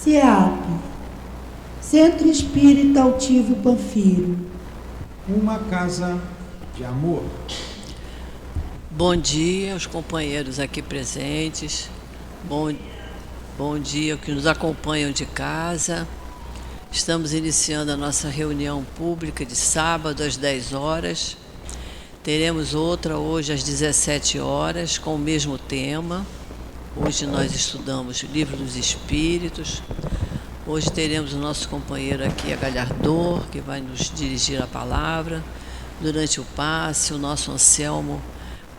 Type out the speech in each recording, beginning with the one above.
CEAP, Centro Espírita Altivo Panfiro. Uma casa de amor. Bom dia aos companheiros aqui presentes. Bom dia aos que nos acompanham de casa. Estamos iniciando a nossa reunião pública de sábado às 10 horas. Teremos outra hoje às 17 horas com o mesmo tema. Hoje nós estudamos o Livro dos Espíritos. Hoje teremos o nosso companheiro aqui, a Galhardor, que vai nos dirigir a palavra. Durante o passe, o nosso Anselmo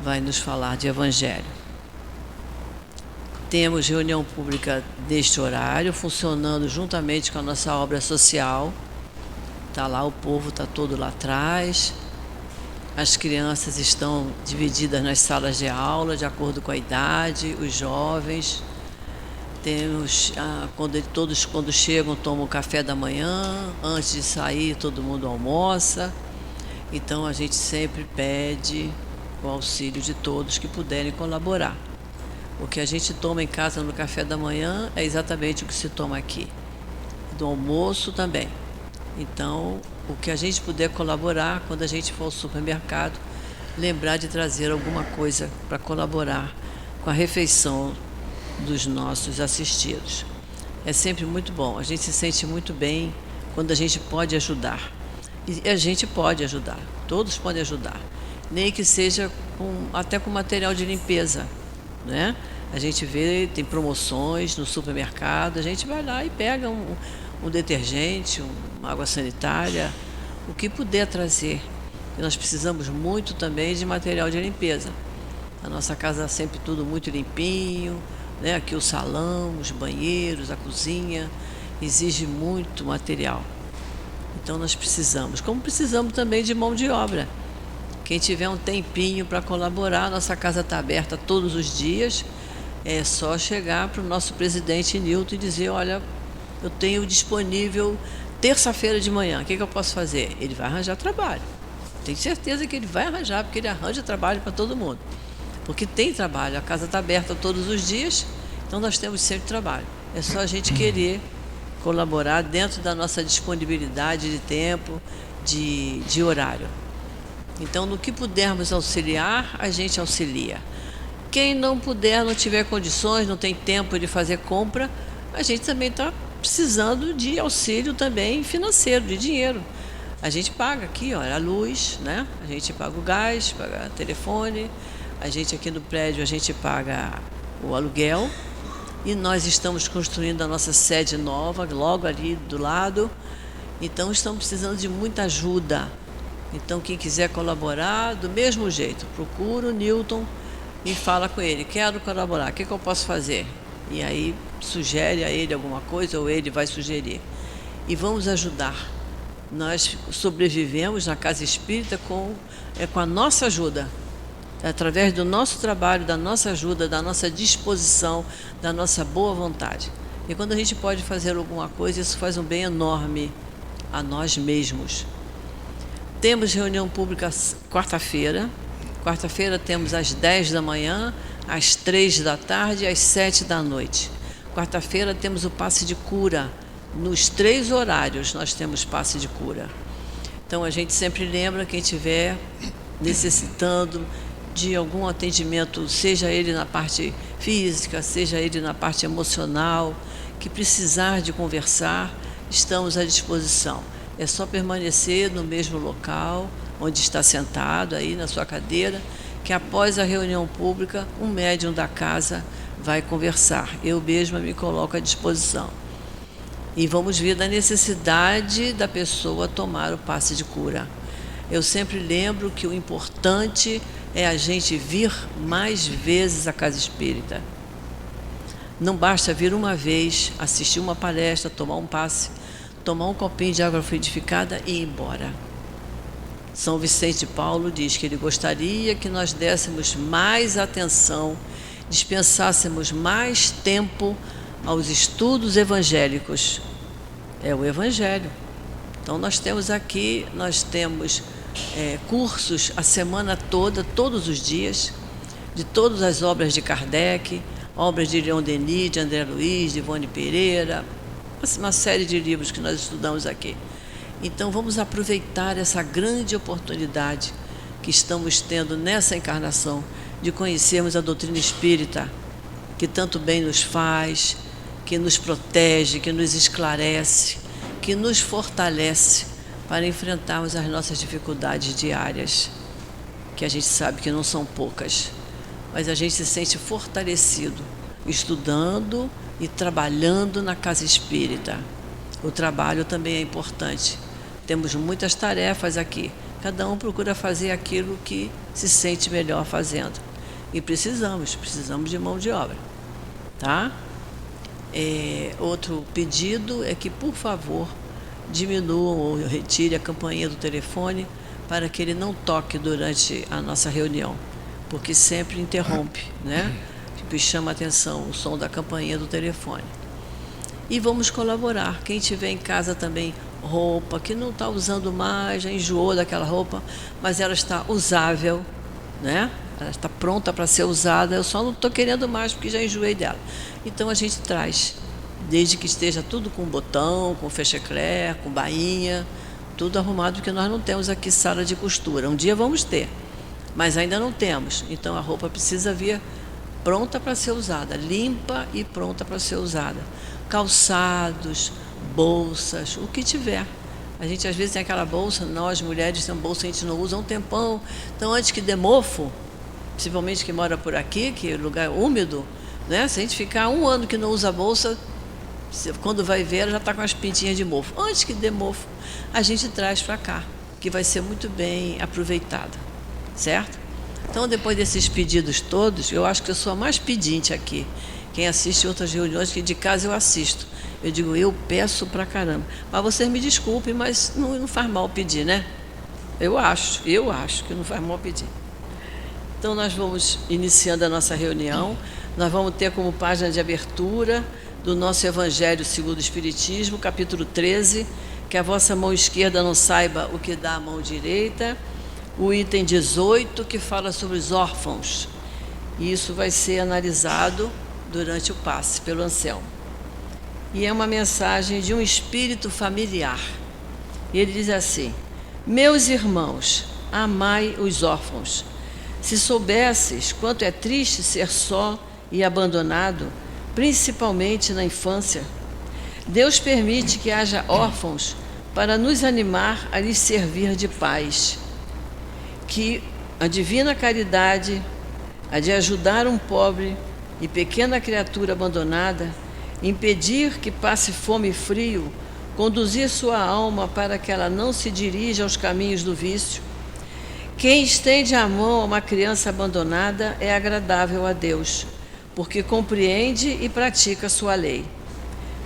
vai nos falar de Evangelho. Temos reunião pública neste horário, funcionando juntamente com a nossa obra social. Está lá, o povo está todo lá atrás. As crianças estão divididas nas salas de aula, de acordo com a idade, os jovens. Temos, quando chegam, tomam o café da manhã, antes de sair todo mundo almoça. Então a gente sempre pede o auxílio de todos que puderem colaborar. O que a gente toma em casa no café da manhã é exatamente o que se toma aqui. Do almoço também. Então, o que a gente puder colaborar, quando a gente for ao supermercado, lembrar de trazer alguma coisa para colaborar com a refeição dos nossos assistidos. É sempre muito bom, a gente se sente muito bem quando a gente pode ajudar. E a gente pode ajudar, todos podem ajudar, nem que seja até com material de limpeza, né? A gente vê, tem promoções no supermercado, a gente vai lá e pega um detergente, uma água sanitária, o que puder trazer. E nós precisamos muito também de material de limpeza. A nossa casa é sempre tudo muito limpinho, né? Aqui o salão, os banheiros, a cozinha, exige muito material. Então nós precisamos, como precisamos também de mão de obra. Quem tiver um tempinho para colaborar, nossa casa está aberta todos os dias. É só chegar para o nosso presidente Nilton e dizer, olha, eu tenho disponível terça-feira de manhã, o que eu posso fazer? Ele vai arranjar trabalho. Tenho certeza que ele vai arranjar, porque ele arranja trabalho para todo mundo. Porque tem trabalho, a casa está aberta todos os dias, então nós temos sempre trabalho. É só a gente querer colaborar dentro da nossa disponibilidade de tempo, de horário. Então, no que pudermos auxiliar, a gente auxilia. Quem não puder, não tiver condições, não tem tempo de fazer compra, a gente também está precisando de auxílio também financeiro, de dinheiro. A gente paga aqui, olha, a luz, né? A gente paga o gás, paga o telefone, a gente aqui no prédio, a gente paga o aluguel. E nós estamos construindo a nossa sede nova, logo ali do lado. Então, estamos precisando de muita ajuda. Então, quem quiser colaborar, do mesmo jeito, procura o Nilton e fala com ele, quero colaborar, o que eu posso fazer? E aí, sugere a ele alguma coisa, ou ele vai sugerir. E vamos ajudar. Nós sobrevivemos na Casa Espírita com a nossa ajuda. Através do nosso trabalho, da nossa ajuda, da nossa disposição, da nossa boa vontade. E quando a gente pode fazer alguma coisa, isso faz um bem enorme a nós mesmos. Temos reunião pública quarta-feira. Quarta-feira temos às 10 da manhã, às 3 da tarde e às 7 da noite. Quarta-feira temos o passe de cura. Nos 3 horários nós temos passe de cura. Então a gente sempre lembra quem estiver necessitando de algum atendimento, seja ele na parte física, seja ele na parte emocional, que precisar de conversar, estamos à disposição. É só permanecer no mesmo local, onde está sentado, aí na sua cadeira, que após a reunião pública, um médium da casa vai conversar. Eu mesma me coloco à disposição. E vamos ver da necessidade da pessoa tomar o passe de cura. Eu sempre lembro que o importante é a gente vir mais vezes à Casa Espírita. Não basta vir uma vez, assistir uma palestra, tomar um passe, tomar um copinho de água fluidificada e ir embora. São Vicente de Paulo diz que ele gostaria que nós dessemos mais atenção, dispensássemos mais tempo aos estudos evangélicos. É o Evangelho. Então nós temos cursos a semana toda, todos os dias, de todas as obras de Kardec, obras de Leon Denis, de André Luiz, de Ivone Pereira, uma série de livros que nós estudamos aqui. Então vamos aproveitar essa grande oportunidade que estamos tendo nessa encarnação de conhecermos a doutrina espírita, que tanto bem nos faz, que nos protege, que nos esclarece, que nos fortalece para enfrentarmos as nossas dificuldades diárias, que a gente sabe que não são poucas, mas a gente se sente fortalecido estudando e trabalhando na casa espírita. O trabalho também é importante. Temos muitas tarefas aqui. Cada um procura fazer aquilo que se sente melhor fazendo. E precisamos de mão de obra. Tá? Outro pedido é que, por favor, diminuam ou retire a campainha do telefone para que ele não toque durante a nossa reunião, porque sempre interrompe, né? Tipo, chama a atenção o som da campainha do telefone. E vamos colaborar. Quem tiver em casa também roupa que não está usando mais, já enjoou daquela roupa, mas ela está usável, né? Ela está pronta para ser usada, eu só não estou querendo mais porque já enjoei dela. Então a gente traz, desde que esteja tudo com botão, com fechecler, com bainha, tudo arrumado, porque nós não temos aqui sala de costura. Um dia vamos ter, mas ainda não temos. Então a roupa precisa vir pronta para ser usada, limpa e pronta para ser usada. Calçados, bolsas, o que tiver. A gente às vezes tem aquela bolsa, nós mulheres temos bolsa que a gente não usa há um tempão. Então antes que dê mofo, principalmente que mora por aqui, que é lugar úmido, né? Se a gente ficar um ano que não usa a bolsa, quando vai ver, ela já está com as pintinhas de mofo. Antes que dê mofo, a gente traz para cá, que vai ser muito bem aproveitada, certo? Então, depois desses pedidos todos, eu acho que eu sou a mais pedinte aqui. Quem assiste outras reuniões, que de casa eu assisto. Eu digo, eu peço pra caramba. Mas vocês me desculpem, mas não faz mal pedir, né? Eu acho que não faz mal pedir. Então, nós vamos iniciando a nossa reunião. Nós vamos ter como página de abertura do nosso Evangelho segundo o Espiritismo, capítulo 13, que a vossa mão esquerda não saiba o que dá a mão direita, o item 18, que fala sobre os órfãos. E isso vai ser analisado durante o passe pelo Anselmo. E é uma mensagem de um espírito familiar. E ele diz assim: meus irmãos, amai os órfãos. Se soubesses quanto é triste ser só e abandonado, principalmente na infância, Deus permite que haja órfãos para nos animar a lhes servir de pais. Que a divina caridade, a de ajudar um pobre e pequena criatura abandonada, impedir que passe fome e frio, conduzir sua alma para que ela não se dirija aos caminhos do vício. Quem estende a mão a uma criança abandonada é agradável a Deus, porque compreende e pratica sua lei.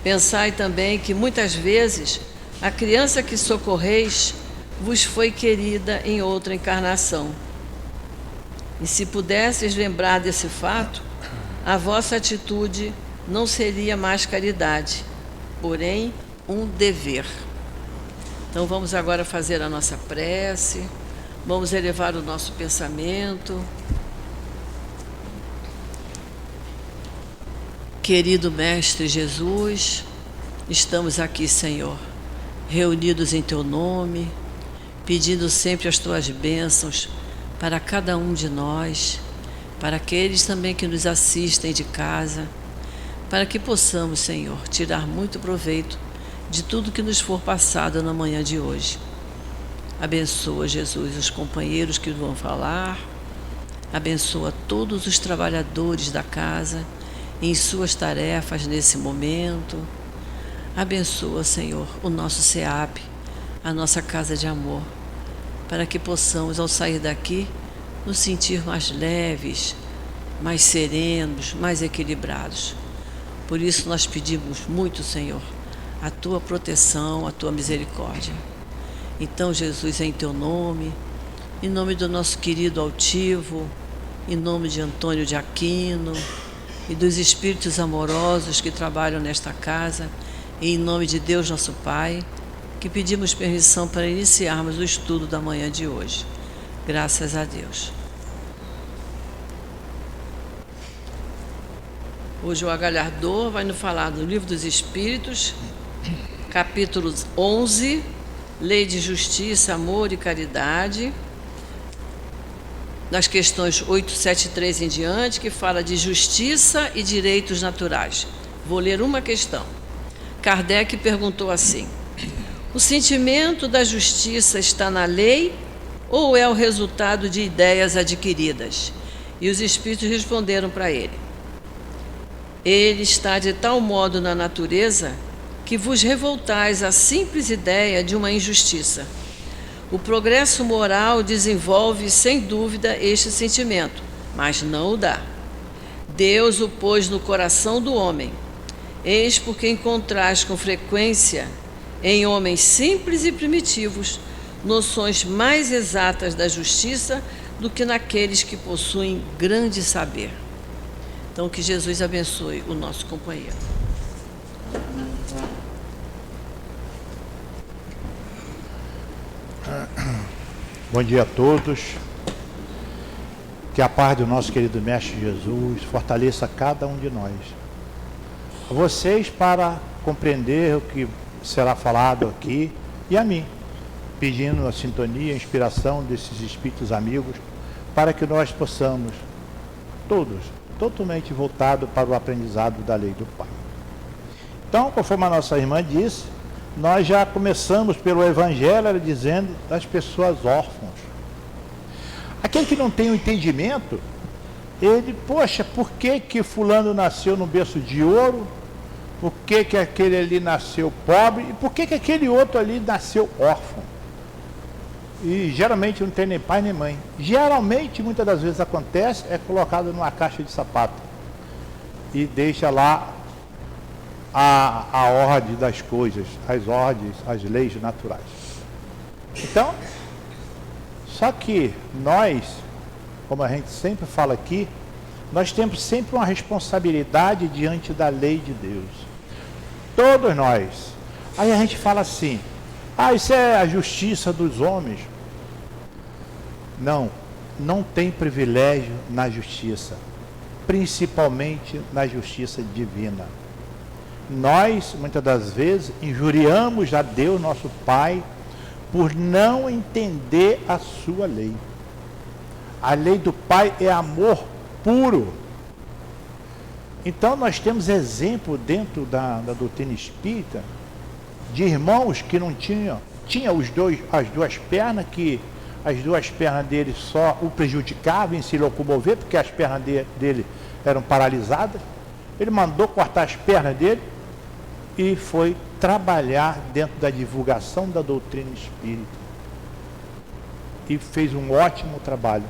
Pensai também que muitas vezes a criança que socorreis vos foi querida em outra encarnação. E se pudesseis lembrar desse fato, a vossa atitude não seria mais caridade, porém um dever. Então vamos agora fazer a nossa prece, vamos elevar o nosso pensamento. Querido Mestre Jesus, estamos aqui, Senhor, reunidos em Teu nome, pedindo sempre as Tuas bênçãos para cada um de nós, para aqueles também que nos assistem de casa, para que possamos, Senhor, tirar muito proveito de tudo que nos for passado na manhã de hoje. Abençoa, Jesus, os companheiros que vão falar, abençoa todos os trabalhadores da casa em suas tarefas nesse momento. Abençoa, Senhor, o nosso SEAP, a nossa casa de amor, para que possamos, ao sair daqui, nos sentir mais leves, mais serenos, mais equilibrados. Por isso nós pedimos muito, Senhor, a Tua proteção, a Tua misericórdia. Então, Jesus, em Teu nome, em nome do nosso querido altivo, em nome de Antônio de Aquino e dos espíritos amorosos que trabalham nesta casa, e em nome de Deus, nosso Pai, que pedimos permissão para iniciarmos o estudo da manhã de hoje. Graças a Deus. Hoje o Agalhardor vai nos falar do Livro dos Espíritos, capítulo 11, Lei de Justiça, Amor e Caridade, nas questões 873 em diante, que fala de justiça e direitos naturais. Vou ler uma questão. Kardec perguntou assim: o sentimento da justiça está na lei ou é o resultado de ideias adquiridas? E os espíritos responderam para ele: ele está de tal modo na natureza que vos revoltais à simples ideia de uma injustiça. O progresso moral desenvolve, sem dúvida, este sentimento, mas não o dá. Deus o pôs no coração do homem. Eis porque encontrais com frequência, em homens simples e primitivos, noções mais exatas da justiça do que naqueles que possuem grande saber. Então, que Jesus abençoe o nosso companheiro. Bom dia a todos. Que a paz do nosso querido Mestre Jesus fortaleça cada um de nós. A vocês, para compreender o que será falado aqui, e a mim, pedindo a sintonia, a inspiração desses espíritos amigos, para que nós possamos, todos, totalmente voltados para o aprendizado da lei do Pai. Então, conforme a nossa irmã disse, nós já começamos pelo Evangelho dizendo das pessoas órfãs. Aquele que não tem o entendimento, ele, poxa, por que que fulano nasceu no berço de ouro? Por que que aquele ali nasceu pobre? E por que que aquele outro ali nasceu órfão? E geralmente não tem nem pai nem mãe. Geralmente, muitas das vezes acontece, é colocado numa caixa de sapato e deixa lá a ordem das coisas, as ordens, as leis naturais. Então, só que nós, como a gente sempre fala aqui, nós temos sempre uma responsabilidade diante da lei de Deus. Todos nós. Aí a gente fala assim: ah, isso é a justiça dos homens. Não, não tem privilégio na justiça, principalmente na justiça divina. Nós, muitas das vezes, injuriamos a Deus, nosso Pai, por não entender a sua lei. A lei do Pai é amor puro. Então nós temos exemplo dentro da doutrina espírita de irmãos que não tinham as duas pernas, que as duas pernas dele só o prejudicavam em se locomover, porque as pernas dele eram paralisadas. Ele mandou cortar as pernas dele e foi trabalhar dentro da divulgação da doutrina espírita. E fez um ótimo trabalho.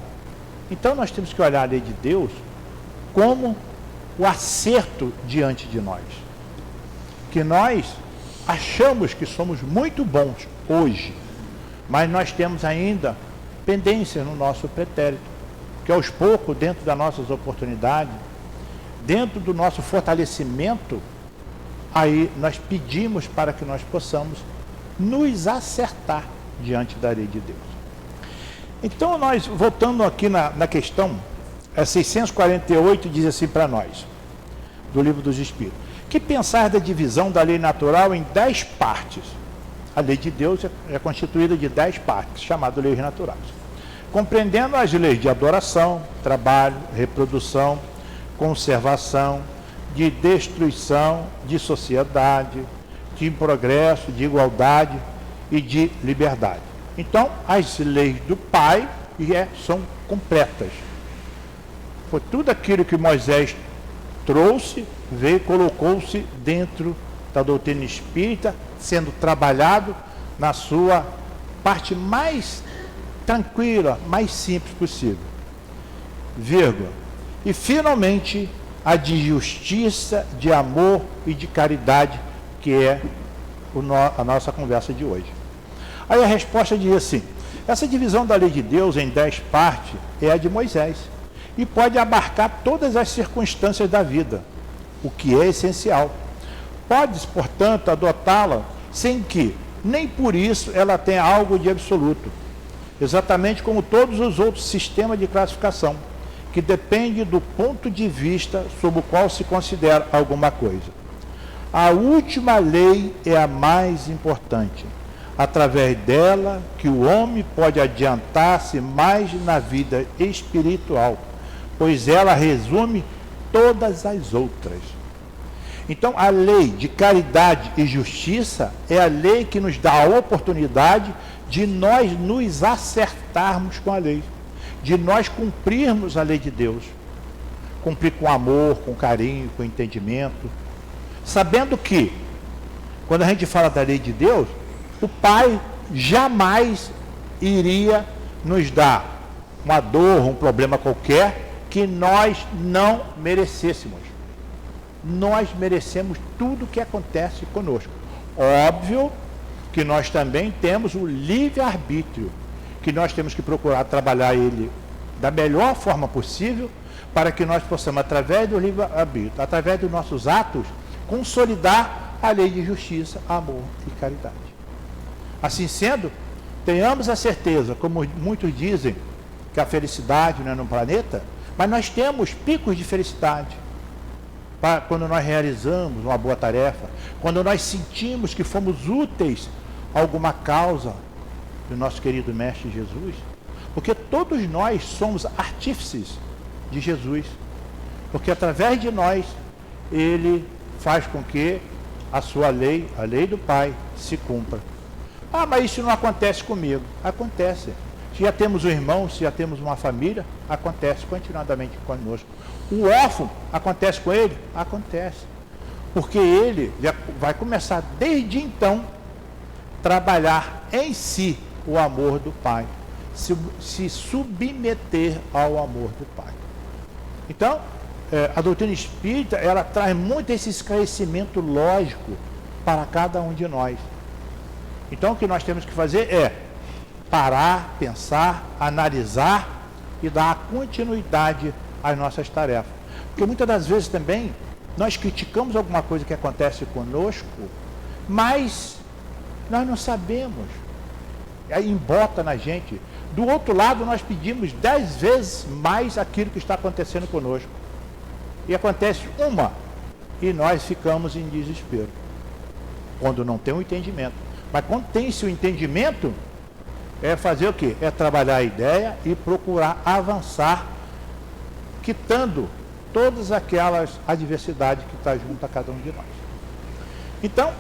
Então nós temos que olhar a lei de Deus como o acerto diante de nós. Que nós achamos que somos muito bons hoje, mas nós temos ainda pendências no nosso pretérito, que aos poucos, dentro das nossas oportunidades, dentro do nosso fortalecimento, aí nós pedimos para que nós possamos nos acertar diante da lei de Deus. Então nós, voltando aqui na questão, 648 diz assim para nós, do Livro dos Espíritos: que pensar da divisão da lei natural em 10 partes? A lei de Deus é constituída de 10 partes, chamadas leis naturais, compreendendo as leis de adoração, trabalho, reprodução, conservação, de destruição, de sociedade, de progresso, de igualdade e de liberdade. Então, as leis do Pai são completas. Foi tudo aquilo que Moisés trouxe, veio e colocou-se dentro da doutrina espírita, sendo trabalhado na sua parte mais tranquila, mais simples possível. Vírgula. E, finalmente, a de justiça, de amor e de caridade, que é a nossa conversa de hoje. Aí a resposta diz assim: essa divisão da lei de Deus em 10 partes é a de Moisés e pode abarcar todas as circunstâncias da vida, o que é essencial. Podes, portanto, adotá-la sem que, nem por isso, ela tenha algo de absoluto, exatamente como todos os outros sistemas de classificação, que depende do ponto de vista sob o qual se considera alguma coisa. A última lei é a mais importante. Através dela que o homem pode adiantar-se mais na vida espiritual, pois ela resume todas as outras. Então, a lei de caridade e justiça é a lei que nos dá a oportunidade de nós nos acertarmos com a lei, de nós cumprirmos a lei de Deus, cumprir com amor, com carinho, com entendimento, sabendo que, quando a gente fala da lei de Deus, o Pai jamais iria nos dar uma dor, um problema qualquer que nós não merecêssemos. Nós merecemos tudo o que acontece conosco. Óbvio que nós também temos o livre-arbítrio, que nós temos que procurar trabalhar ele da melhor forma possível, para que nós possamos, através do livre-arbítrio, através dos nossos atos, consolidar a lei de justiça, amor e caridade. Assim sendo, tenhamos a certeza, como muitos dizem, que a felicidade não é no planeta, mas nós temos picos de felicidade. Quando nós realizamos uma boa tarefa, quando nós sentimos que fomos úteis a alguma causa do nosso querido Mestre Jesus, porque todos nós somos artífices de Jesus, porque através de nós, ele faz com que a sua lei, a lei do Pai, se cumpra. Ah, mas isso não acontece comigo. Acontece. Se já temos um irmão, se já temos uma família, acontece continuadamente conosco. O órfão, acontece com ele? Acontece. Porque ele já vai começar desde então trabalhar em si o amor do Pai, se submeter ao amor do Pai. Então, a doutrina espírita, ela traz muito esse esclarecimento lógico para cada um de nós. Então, o que nós temos que fazer é parar, pensar, analisar e dar continuidade às nossas tarefas. Porque muitas das vezes também nós criticamos alguma coisa que acontece conosco, mas nós não sabemos. Aí embota na gente. Do outro lado, nós pedimos 10 vezes mais aquilo que está acontecendo conosco. E acontece uma, e nós ficamos em desespero. Quando não tem um entendimento. Mas quando tem esse entendimento, é fazer o quê? É trabalhar a ideia e procurar avançar, quitando todas aquelas adversidades que estão junto a cada um de nós. Então,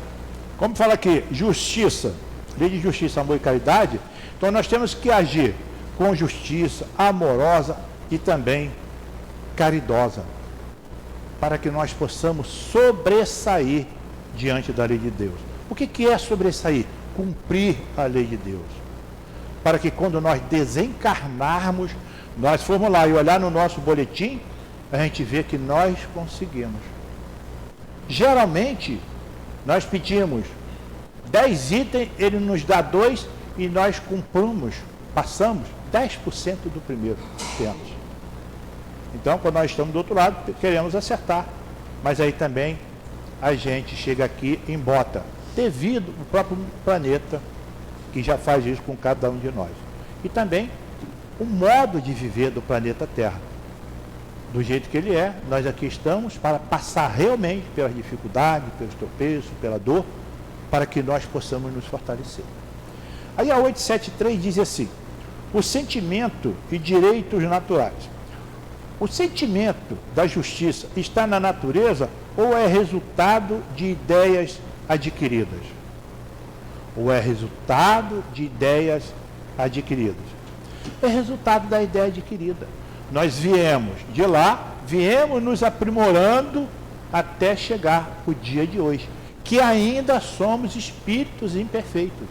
como fala aqui, justiça, lei de justiça, amor e caridade, então nós temos que agir com justiça, amorosa e também caridosa, para que nós possamos sobressair diante da lei de Deus. O que é sobressair? Cumprir a lei de Deus. Para que quando nós desencarnarmos, nós formos lá e olhar no nosso boletim, a gente vê que nós conseguimos. Geralmente, nós pedimos 10 itens, ele nos dá 2 e nós cumprimos, passamos 10% do primeiro que temos. Então, quando nós estamos do outro lado, queremos acertar. Mas aí também a gente chega aqui em bota, devido ao próprio planeta, que já faz isso com cada um de nós. E também o modo de viver do planeta Terra. Do jeito que ele é, nós aqui estamos para passar realmente pelas dificuldades, pelos tropeços, pela dor, para que nós possamos nos fortalecer. Aí a 873 diz assim: o sentimento e direitos naturais. O sentimento da justiça está na natureza ou é resultado de ideias adquiridas? Ou é resultado de ideias adquiridas? É resultado da ideia adquirida. Nós viemos de lá, viemos nos aprimorando até chegar o dia de hoje, que ainda somos espíritos imperfeitos.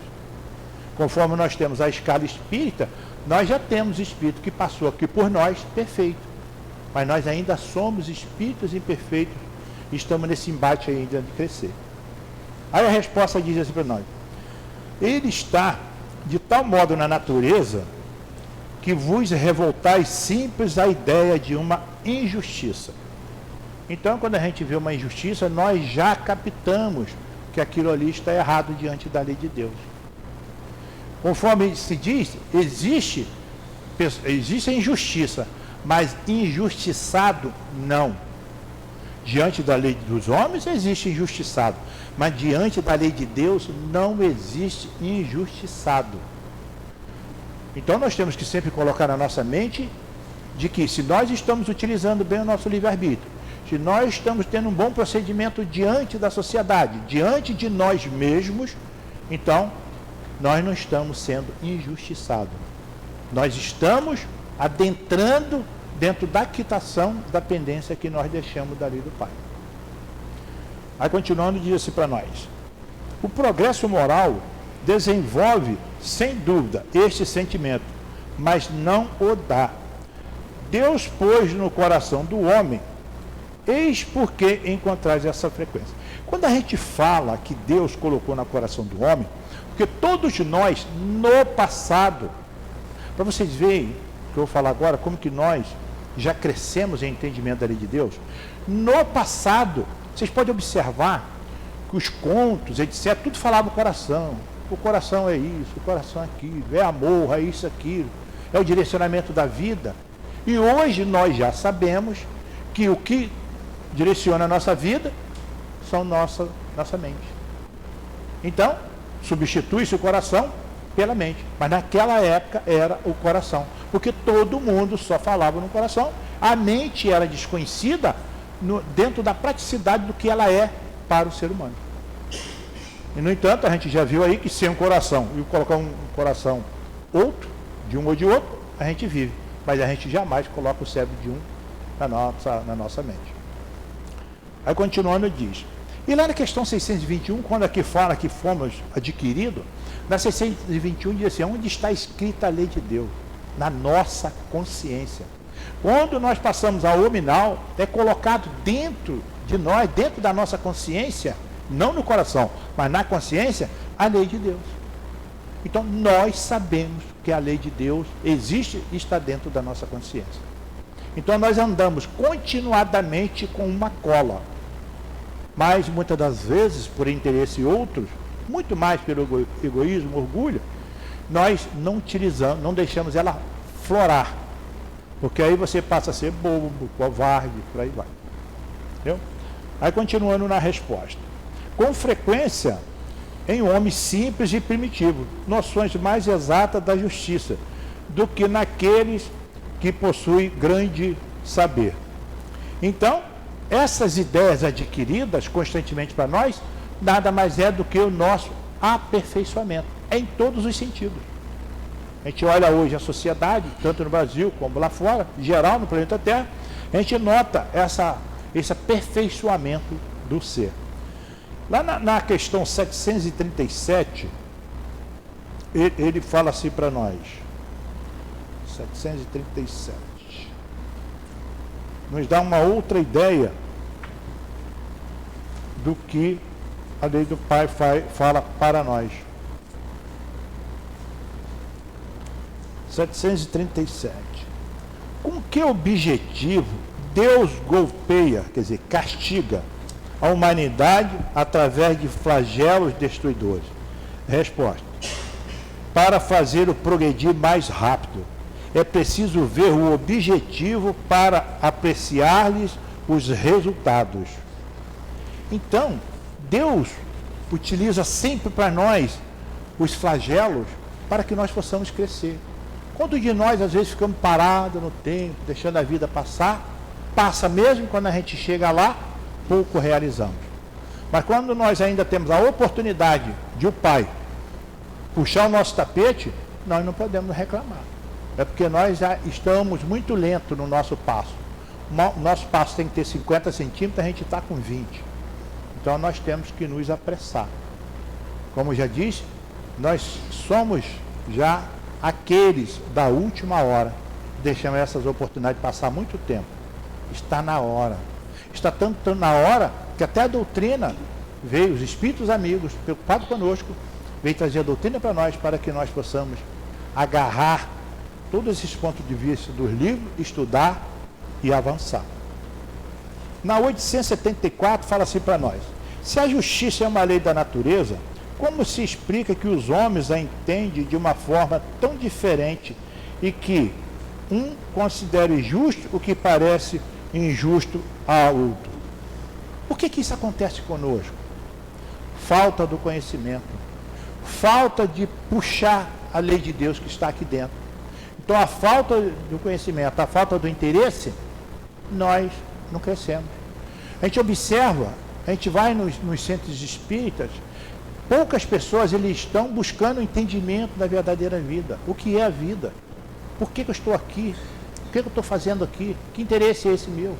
Conforme nós temos a escala espírita, nós já temos espírito que passou aqui por nós perfeito. Mas nós ainda somos espíritos imperfeitos e estamos nesse embate ainda de crescer. Aí a resposta diz assim para nós: ele está de tal modo na natureza que vos revoltais simples a ideia de uma injustiça. Então, quando a gente vê uma injustiça, nós já captamos que aquilo ali está errado diante da lei de Deus. Conforme se diz, existe a injustiça, mas injustiçado não. Diante da lei dos homens existe injustiçado, mas diante da lei de Deus não existe injustiçado. Então nós temos que sempre colocar na nossa mente de que se nós estamos utilizando bem o nosso livre-arbítrio, se nós estamos tendo um bom procedimento diante da sociedade, diante de nós mesmos, então nós não estamos sendo injustiçados. Nós estamos adentrando dentro da quitação da pendência que nós deixamos da lei do Pai. Aí continuando, diz assim para nós: o progresso moral desenvolve, sem dúvida, este sentimento, mas não o dá. Deus pôs no coração do homem, eis por que encontrais essa frequência. Quando a gente fala que Deus colocou no coração do homem, porque todos nós, no passado, para vocês verem, que eu vou falar agora, como que nós já crescemos em entendimento da lei de Deus, no passado, vocês podem observar que os contos, etc., tudo falava o coração é isso, o coração é aquilo, é amor, é isso, aquilo, é o direcionamento da vida. E hoje nós já sabemos que o que direciona a nossa vida são nossa mente. Então, substitui-se o coração pela mente, mas naquela época era o coração, porque todo mundo só falava no coração, a mente era desconhecida dentro da praticidade do que ela é para o ser humano. E no entanto, a gente já viu aí que sem um coração e colocar um coração outro, de um ou de outro, a gente vive, mas a gente jamais coloca o cérebro de um na nossa mente. Aí continuando diz: e lá na questão 621, quando aqui fala que fomos adquiridos, na 621 diz assim: onde está escrita a lei de Deus? Na nossa consciência. Quando nós passamos ao hominal, é colocado dentro de nós, dentro da nossa consciência, não no coração, mas na consciência, a lei de Deus. Então nós sabemos que a lei de Deus existe e está dentro da nossa consciência. Então nós andamos continuadamente com uma cola. Mas muitas das vezes, por interesse outros, muito mais pelo egoísmo, orgulho, nós não utilizamos, não deixamos ela florar. Porque aí você passa a ser bobo, covarde, por aí vai. Entendeu? Aí continuando na resposta: com frequência, em homens simples e primitivos, noções mais exatas da justiça, do que naqueles que possuem grande saber. Então, essas ideias adquiridas constantemente para nós, nada mais é do que o nosso aperfeiçoamento, em todos os sentidos. A gente olha hoje a sociedade, tanto no Brasil como lá fora, em geral no planeta Terra, a gente nota esse aperfeiçoamento do ser. Lá na questão 737, ele fala assim para nós, 737, nos dá uma outra ideia do que a lei do Pai fala para nós. 737. Com que objetivo Deus golpeia, quer dizer, castiga a humanidade através de flagelos destruidores? Resposta: para fazer o progredir mais rápido. É preciso ver o objetivo para apreciar-lhes os resultados. Então, Deus utiliza sempre para nós os flagelos para que nós possamos crescer. Quantos de nós, às vezes, ficamos parados no tempo, deixando a vida passar? Passa mesmo, quando a gente chega lá, pouco realizamos. Mas quando nós ainda temos a oportunidade de o Pai puxar o nosso tapete, nós não podemos reclamar. É porque nós já estamos muito lentos no nosso passo. O nosso passo tem que ter 50 centímetros, a gente está com 20. Então nós temos que nos apressar. Como já disse, nós somos já aqueles da última hora. Deixamos essas oportunidades passar muito tempo. Está na hora. Está tanto na hora que até a doutrina veio, os espíritos amigos, preocupados conosco, veio trazer a doutrina para nós, para que nós possamos agarrar todos esses pontos de vista dos livros, estudar e avançar. Na 874 fala assim para nós: se a justiça é uma lei da natureza, como se explica que os homens a entendem de uma forma tão diferente e que um considere justo o que parece injusto a outro? Por que isso acontece conosco? Falta do conhecimento, falta de puxar a lei de Deus que está aqui dentro. Então a falta do conhecimento, a falta do interesse, nós não crescemos. A gente observa, a gente vai nos centros espíritas, poucas pessoas eles estão buscando o entendimento da verdadeira vida. O que é a vida? Por que eu estou aqui? O que eu estou fazendo aqui? Que interesse é esse meu?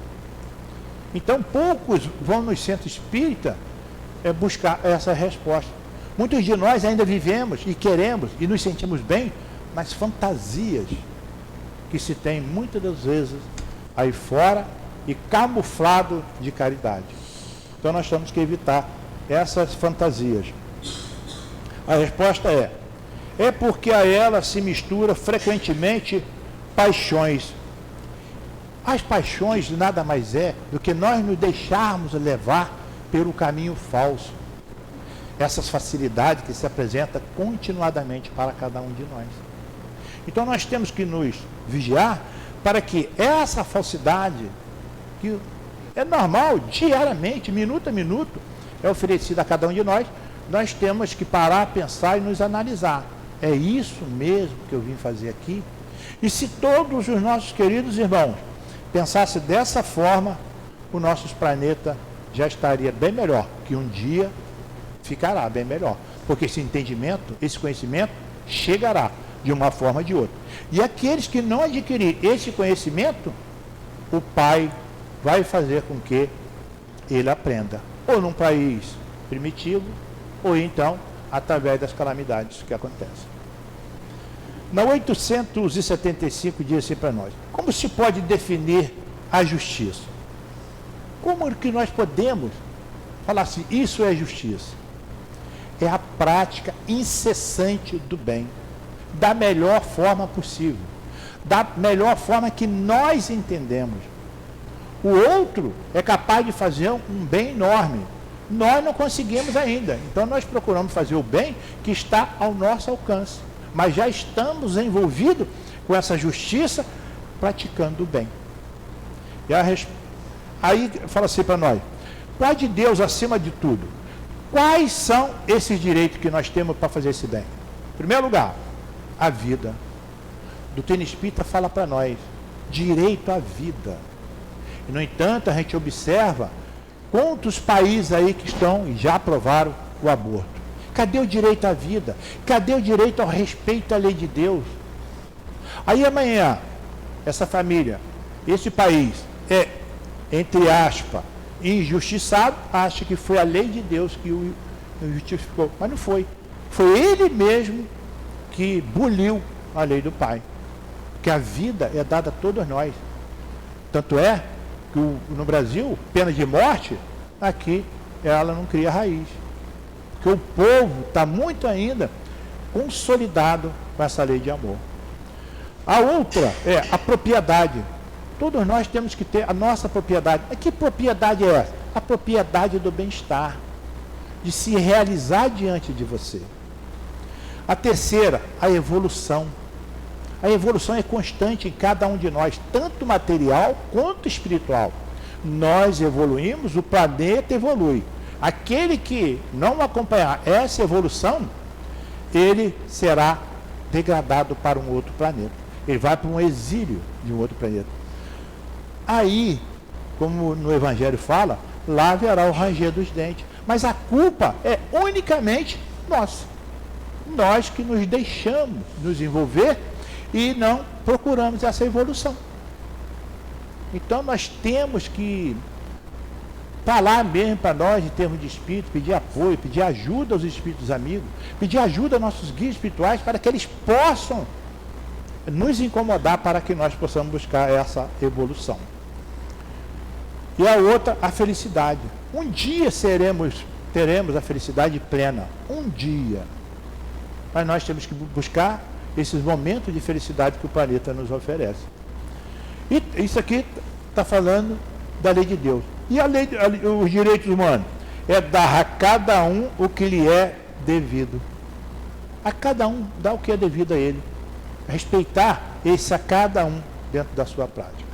Então poucos vão nos centros espíritas buscar essa resposta. Muitos de nós ainda vivemos e queremos e nos sentimos bem nas fantasias que se tem muitas das vezes aí fora e camuflado de caridade. Então nós temos que evitar essas fantasias. A resposta é porque a ela se mistura frequentemente paixões. As paixões nada mais é do que nós nos deixarmos levar pelo caminho falso. Essas facilidades que se apresentam continuadamente para cada um de nós. Então nós temos que nos vigiar para que essa falsidade, que é normal, diariamente, minuto a minuto, é oferecida a cada um de nós, nós temos que parar, pensar e nos analisar. É isso mesmo que eu vim fazer aqui? E se todos os nossos queridos irmãos pensassem dessa forma, o nosso planeta já estaria bem melhor, que um dia ficará bem melhor. Porque esse entendimento, esse conhecimento, chegará de uma forma ou de outra. E aqueles que não adquirirem esse conhecimento, o Pai vai fazer com que ele aprenda. Ou num país primitivo, ou então através das calamidades que acontecem. Na 875 diz assim para nós: como se pode definir a justiça? Como que nós podemos falar assim, isso é justiça? É a prática incessante do bem, da melhor forma possível, da melhor forma que nós entendemos. O outro é capaz de fazer um bem enorme. Nós não conseguimos ainda. Então nós procuramos fazer o bem que está ao nosso alcance. Mas já estamos envolvidos com essa justiça, praticando o bem. E aí fala assim para nós: pode Deus acima de tudo? Quais são esses direitos que nós temos para fazer esse bem? Em primeiro lugar, a vida. Do Doutrina Espírita fala para nós, direito à vida. E, no entanto, a gente observa quantos países aí que estão e já aprovaram o aborto. Cadê o direito à vida? Cadê o direito ao respeito à lei de Deus? Aí amanhã, essa família, esse país é, entre aspas, injustiçado, acha que foi a lei de Deus que o justificou. Mas não foi. Foi ele mesmo que buliu a lei do Pai. Porque a vida é dada a todos nós. Tanto é que no Brasil, pena de morte, aqui ela não cria raiz. Porque o povo está muito ainda consolidado com essa lei de amor. A outra é a propriedade. Todos nós temos que ter a nossa propriedade. Mas que propriedade é essa? A propriedade do bem-estar, de se realizar diante de você. A terceira, a evolução. A evolução é constante em cada um de nós, tanto material quanto espiritual. Nós evoluímos, o planeta evolui. Aquele que não acompanhar essa evolução, ele será degradado para um outro planeta. Ele vai para um exílio de um outro planeta. Aí, como no Evangelho fala, lá haverá o ranger dos dentes. Mas a culpa é unicamente nossa. Nós que nos deixamos nos envolver e não procuramos essa evolução. Então nós temos que falar mesmo para nós em termos de espírito, pedir apoio, pedir ajuda aos espíritos amigos, pedir ajuda aos nossos guias espirituais para que eles possam nos incomodar para que nós possamos buscar essa evolução. E a outra, a felicidade. Um dia teremos a felicidade plena. Um dia. Mas nós temos que buscar esses momentos de felicidade que o planeta nos oferece. E isso aqui está falando da lei de Deus. E os direitos humanos? É dar a cada um o que lhe é devido. A cada um dá o que é devido a ele. Respeitar esse a cada um dentro da sua prática.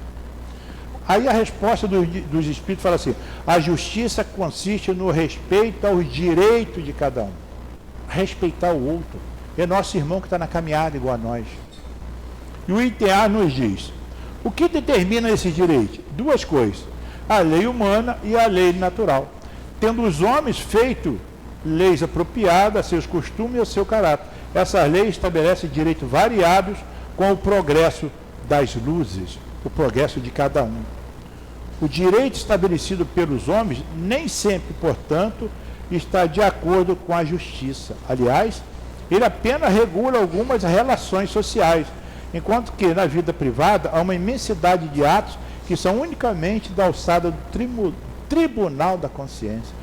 Aí a resposta dos Espíritos fala assim: a justiça consiste no respeito aos direitos de cada um. Respeitar o outro. É nosso irmão que está na caminhada igual a nós. E o item A nos diz: o que determina esses direitos? Duas coisas: a lei humana e a lei natural. Tendo os homens feito leis apropriadas a seus costumes e ao seu caráter. Essas leis estabelecem direitos variados com o progresso das luzes, o progresso de cada um. O direito estabelecido pelos homens nem sempre, portanto, está de acordo com a justiça. Aliás, ele apenas regula algumas relações sociais, enquanto que na vida privada há uma imensidade de atos que são unicamente da alçada do tribunal da consciência.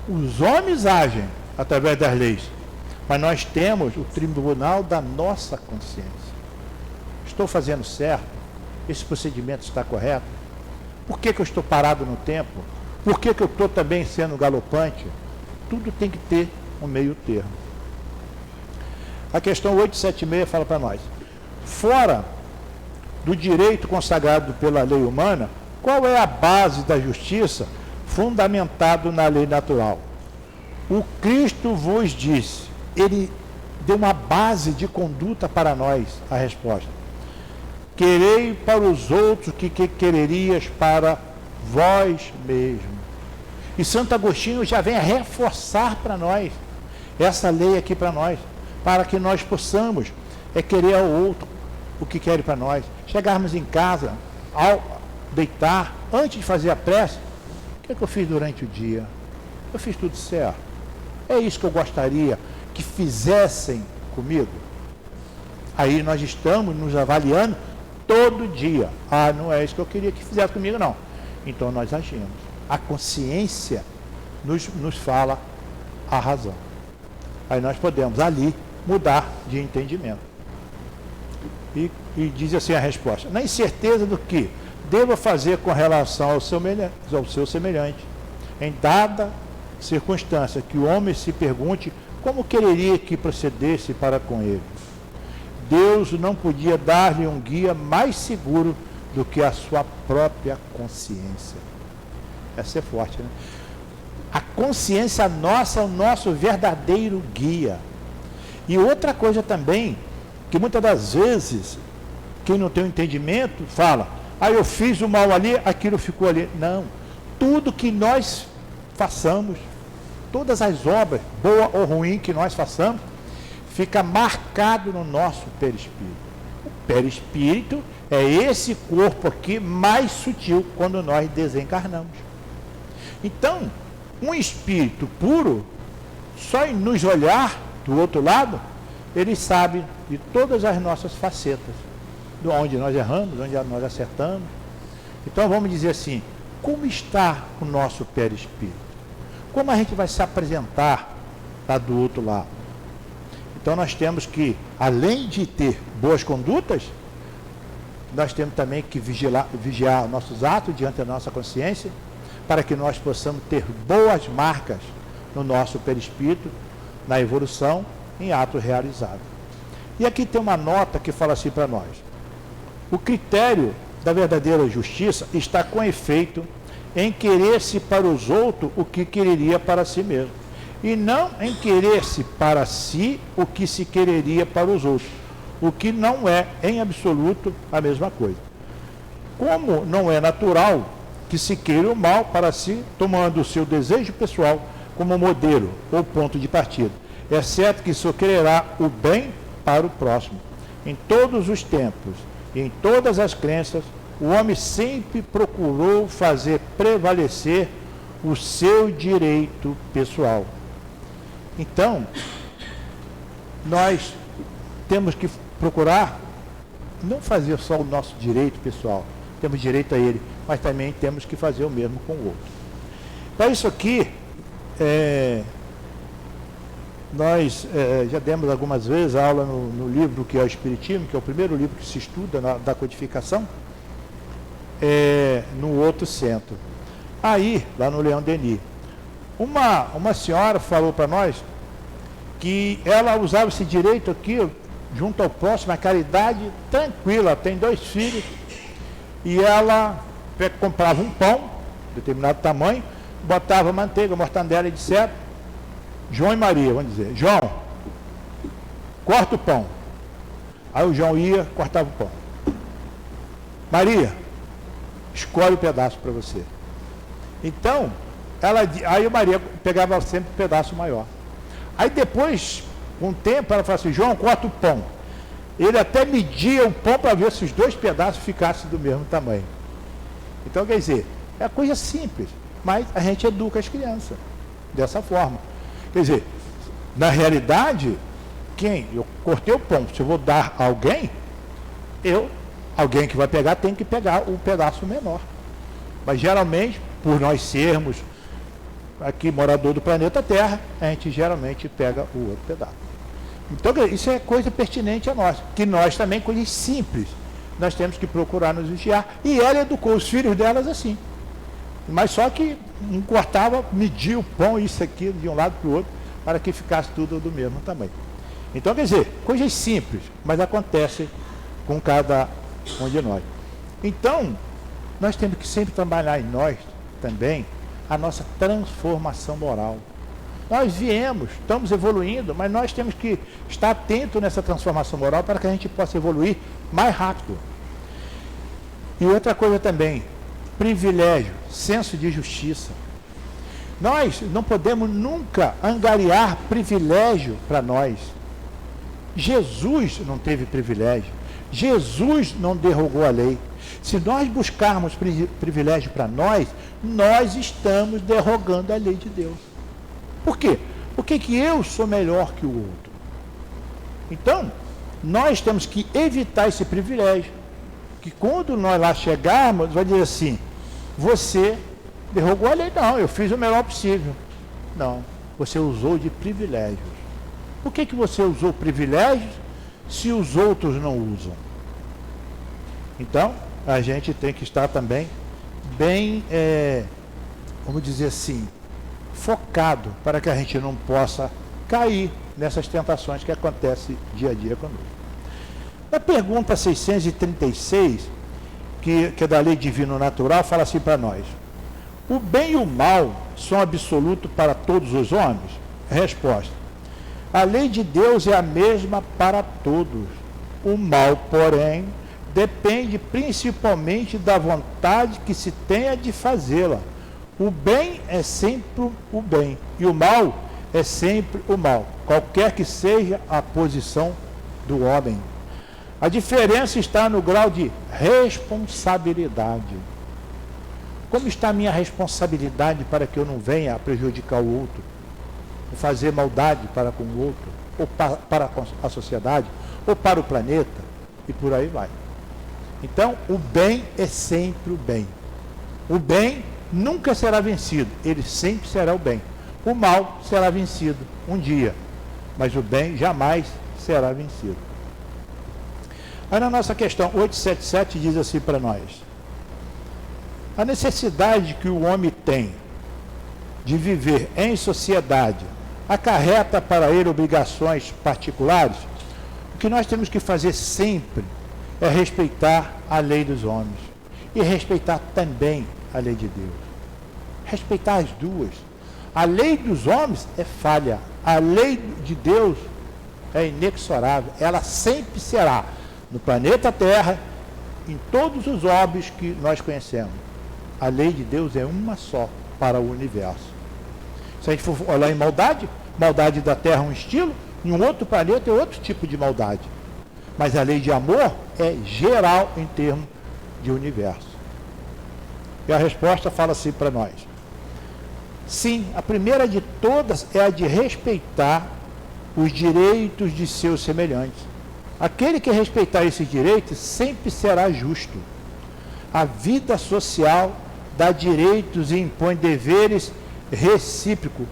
Os homens agem através das leis, mas nós temos o tribunal da nossa consciência. Estou fazendo certo? Esse procedimento está correto? Por que eu estou parado no tempo? Por que eu estou também sendo galopante? Tudo tem que ter um meio termo. A questão 876 fala para nós: fora do direito consagrado pela lei humana, qual é a base da justiça fundamentado na lei natural? O Cristo vos disse, ele deu uma base de conduta para nós, a resposta: querei para os outros o que quererias para vós mesmo. E Santo Agostinho já vem a reforçar para nós essa lei aqui para nós, para que nós possamos querer ao outro o que quer para nós. Chegarmos em casa, ao deitar, antes de fazer a prece: o que eu fiz durante o dia? Eu fiz tudo certo? É isso que eu gostaria que fizessem comigo? Aí nós estamos nos avaliando todo dia. Ah, não é isso que eu queria que fizesse comigo, não. Então nós agimos. A consciência nos fala a razão. Aí nós podemos ali mudar de entendimento. E diz assim a resposta: na incerteza do que devo fazer com relação ao seu semelhante, em dada circunstância que o homem se pergunte como quereria que procedesse para com ele. Deus não podia dar-lhe um guia mais seguro do que a sua própria consciência. Essa é forte, né? A consciência nossa é o nosso verdadeiro guia. E outra coisa também, que muitas das vezes, quem não tem o entendimento, fala: ah, eu fiz o mal ali, aquilo ficou ali. Não. Tudo que nós façamos, todas as obras, boa ou ruim que nós façamos, fica marcado no nosso perispírito. O perispírito é esse corpo aqui mais sutil quando nós desencarnamos. Então, um espírito puro, só em nos olhar do outro lado, ele sabe de todas as nossas facetas, de onde nós erramos, onde nós acertamos. Então vamos dizer assim: como está o nosso perispírito? Como a gente vai se apresentar lá do outro lado? Então nós temos que, além de ter boas condutas, nós temos também que vigiar nossos atos diante da nossa consciência, para que nós possamos ter boas marcas no nosso perispírito, na evolução, em atos realizados. E aqui tem uma nota que fala assim para nós: o critério da verdadeira justiça está com efeito em querer-se para os outros o que quereria para si mesmo, e não em querer-se para si o que se quereria para os outros, o que não é, em absoluto, a mesma coisa. Como não é natural que se queira o mal para si, tomando o seu desejo pessoal como modelo ou ponto de partida, é certo que só quererá o bem para o próximo. Em todos os tempos e em todas as crenças, o homem sempre procurou fazer prevalecer o seu direito pessoal. Então, nós temos que procurar não fazer só o nosso direito pessoal, temos direito a ele, mas também temos que fazer o mesmo com o outro. Então isso aqui, nós já demos algumas vezes aula no livro que é o Espiritismo, que é o primeiro livro que se estuda da codificação, no outro centro. Aí, lá no Leão Denis, uma senhora falou para nós que ela usava esse direito aqui, junto ao próximo, a caridade tranquila, tem 2 filhos, e ela comprava um pão, determinado tamanho, botava manteiga, mortandela, etc. João e Maria, vamos dizer, João, corta o pão. Aí o João ia, cortava o pão. Maria, escolhe o pedaço para você. Então, aí a Maria pegava sempre um pedaço maior. Aí depois, com o tempo, ela falou assim, João, corta o pão. Ele até media o pão para ver se os dois pedaços ficassem do mesmo tamanho. Então, quer dizer, é coisa simples, mas a gente educa as crianças dessa forma. Quer dizer, na realidade, eu cortei o pão, se eu vou dar a alguém, alguém que vai pegar tem que pegar um pedaço menor. Mas geralmente, por nós sermos aqui morador do planeta Terra, a gente geralmente pega o outro pedaço. Então, isso é coisa pertinente a nós, que nós também, coisas simples, nós temos que procurar nos vigiar. E ela educou os filhos delas assim. Mas só que não cortava, media o pão, isso aqui, de um lado para o outro, para que ficasse tudo do mesmo tamanho. Então, quer dizer, coisas simples, mas acontecem com cada um de nós. Então, nós temos que sempre trabalhar em nós também a nossa transformação moral. Nós estamos evoluindo, mas nós temos que estar atento nessa transformação moral para que a gente possa evoluir mais rápido. E outra coisa também, privilégio, senso de justiça. Nós não podemos nunca angariar privilégio para nós. Jesus não teve privilégio. Jesus não derrogou a lei. Se nós buscarmos privilégio para nós, nós estamos derrogando a lei de Deus. Por quê? Porque que eu sou melhor que o outro. Então, nós temos que evitar esse privilégio. Que quando nós lá chegarmos, vai dizer assim, você derrogou a lei. Não, eu fiz o melhor possível. Não, você usou de privilégios. Por que você usou privilégios se os outros não usam? Então, a gente tem que estar também bem, vamos dizer assim, focado para que a gente não possa cair nessas tentações que acontecem dia a dia conosco. Na pergunta 636, que é da lei divino-natural, fala assim para nós: o bem e o mal são absolutos para todos os homens? Resposta: a lei de Deus é a mesma para todos. O mal, porém, depende principalmente da vontade que se tenha de fazê-la. O bem é sempre o bem e o mal é sempre o mal, qualquer que seja a posição do homem. A diferença está no grau de responsabilidade. Como está a minha responsabilidade para que eu não venha a prejudicar o outro, ou fazer maldade para com o outro, ou para a sociedade, ou para o planeta, e por aí vai. Então, o bem é sempre o bem. O bem nunca será vencido, ele sempre será o bem. O mal será vencido um dia, mas o bem jamais será vencido. Aí na nossa questão 877 diz assim para nós: a necessidade que o homem tem de viver em sociedade acarreta para ele obrigações particulares. O que nós temos que fazer sempre é respeitar a lei dos homens e respeitar também a lei de Deus. Respeitar as duas. A lei dos homens é falha, a lei de Deus é inexorável, ela sempre será no planeta Terra, em todos os orbes que nós conhecemos. A lei de Deus é uma só para o universo. Se a gente for olhar em maldade, maldade da Terra é um estilo, em um outro planeta é outro tipo de maldade. Mas a lei de amor é geral em termos de universo. E a resposta fala assim para nós: sim, a primeira de todas é a de respeitar os direitos de seus semelhantes. Aquele que respeitar esses direitos sempre será justo. A vida social dá direitos e impõe deveres recíprocos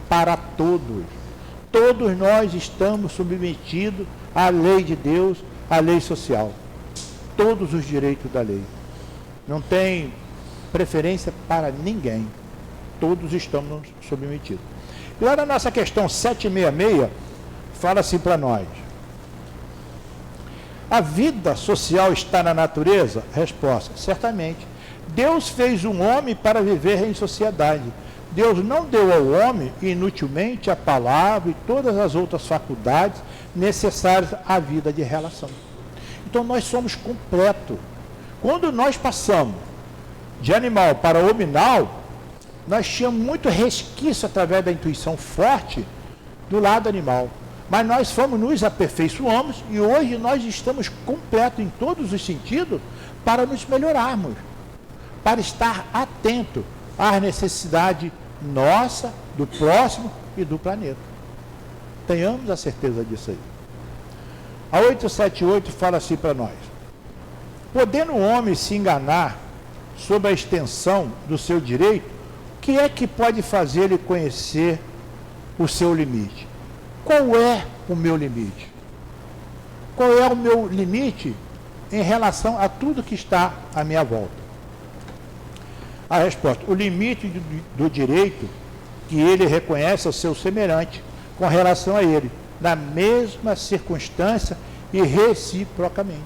para todos. Todos nós estamos submetidos à lei de Deus, à lei social. Todos os direitos da lei. Não tem preferência para ninguém. Todos estamos submetidos. E lá na nossa questão 766, fala assim para nós: a vida social está na natureza? Resposta: certamente. Deus fez um homem para viver em sociedade. Deus não deu ao homem inutilmente a palavra e todas as outras faculdades necessárias à vida de relação. Então nós somos completos. Quando nós passamos de animal para hominal, nós tínhamos muito resquício através da intuição forte do lado animal. Mas nós fomos, nos aperfeiçoamos e hoje nós estamos completos em todos os sentidos para nos melhorarmos, para estar atento às necessidades nossa, do próximo e do planeta. Tenhamos a certeza disso aí. A 878 fala assim para nós: podendo o homem se enganar sobre a extensão do seu direito, o que é que pode fazer ele conhecer o seu limite? Qual é o meu limite? Qual é o meu limite em relação a tudo que está à minha volta? A resposta: o limite do direito que ele reconhece ao seu semelhante com relação a ele, na mesma circunstância e reciprocamente.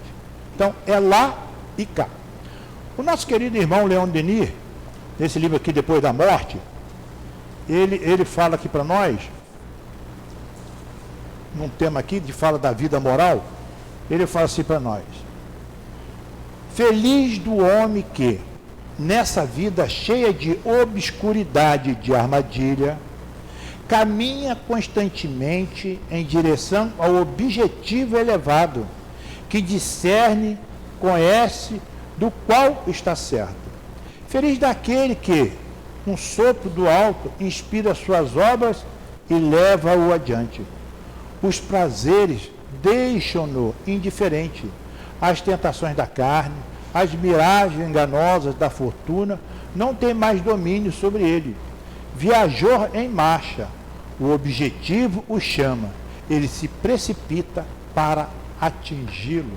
Então, é lá e cá. O nosso querido irmão Leon Denis, nesse livro aqui, Depois da Morte, ele fala aqui para nós, num tema aqui de fala da vida moral, ele fala assim para nós: feliz do homem que, nessa vida cheia de obscuridade e de armadilha, caminha constantemente em direção ao objetivo elevado, que discerne, conhece, do qual está certo. Feliz daquele que, um sopro do alto, inspira suas obras e leva-o adiante. Os prazeres deixam-no indiferente. As tentações da carne, as miragens enganosas da fortuna não têm mais domínio sobre ele. Viajou em marcha, o objetivo o chama, ele se precipita para atingi-lo.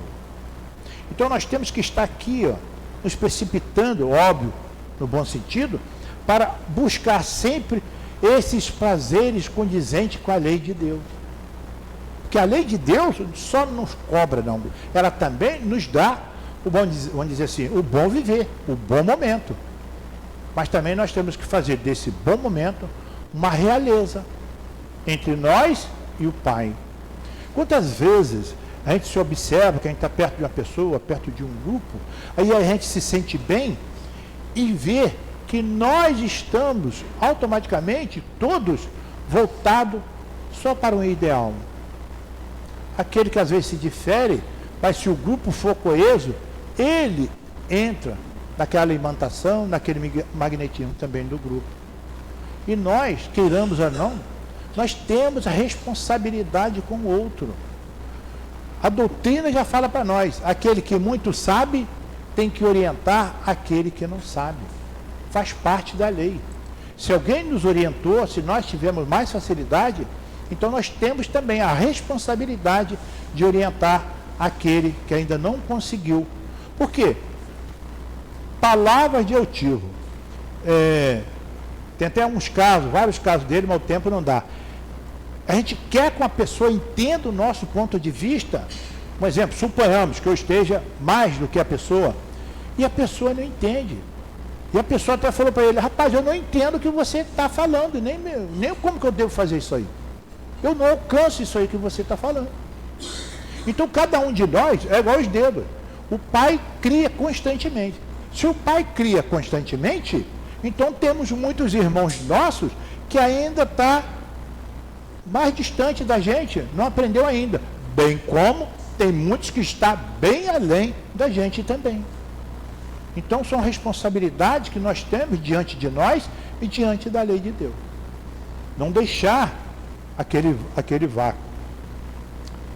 Então nós temos que estar aqui, nos precipitando, óbvio, no bom sentido, para buscar sempre esses prazeres condizentes com a lei de Deus. Porque a lei de Deus só nos cobra, não. Ela também nos dá, vamos dizer assim, o bom viver, o bom momento. Mas também nós temos que fazer desse bom momento uma realeza entre nós e o Pai. Quantas vezes a gente se observa que a gente está perto de uma pessoa, perto de um grupo, aí a gente se sente bem e vê que nós estamos automaticamente todos voltados só para um ideal. Aquele que às vezes se difere, mas se o grupo for coeso, ele entra naquela alimentação, naquele magnetismo também do grupo. E nós, queiramos ou não, nós temos a responsabilidade com o outro. A doutrina já fala para nós: aquele que muito sabe tem que orientar aquele que não sabe. Faz parte da lei. Se alguém nos orientou, se nós tivermos mais facilidade, então nós temos também a responsabilidade de orientar aquele que ainda não conseguiu. Por quê? Palavras de Eutíro. Tem até uns casos, vários casos dele, mas o tempo não dá. A gente quer que uma pessoa entenda o nosso ponto de vista. Um exemplo, suponhamos que eu esteja mais do que a pessoa, e a pessoa não entende. E a pessoa até falou para ele: rapaz, eu não entendo o que você está falando, nem como que eu devo fazer isso aí. Eu não alcanço isso aí que você está falando. Então cada um de nós é igual os dedos. O Pai cria constantemente. Se o Pai cria constantemente, então temos muitos irmãos nossos que ainda estão mais distante da gente, não aprendeu ainda. Bem como tem muitos que estão bem além da gente também. Então são responsabilidades que nós temos diante de nós e diante da lei de Deus. Não deixar aquele vácuo.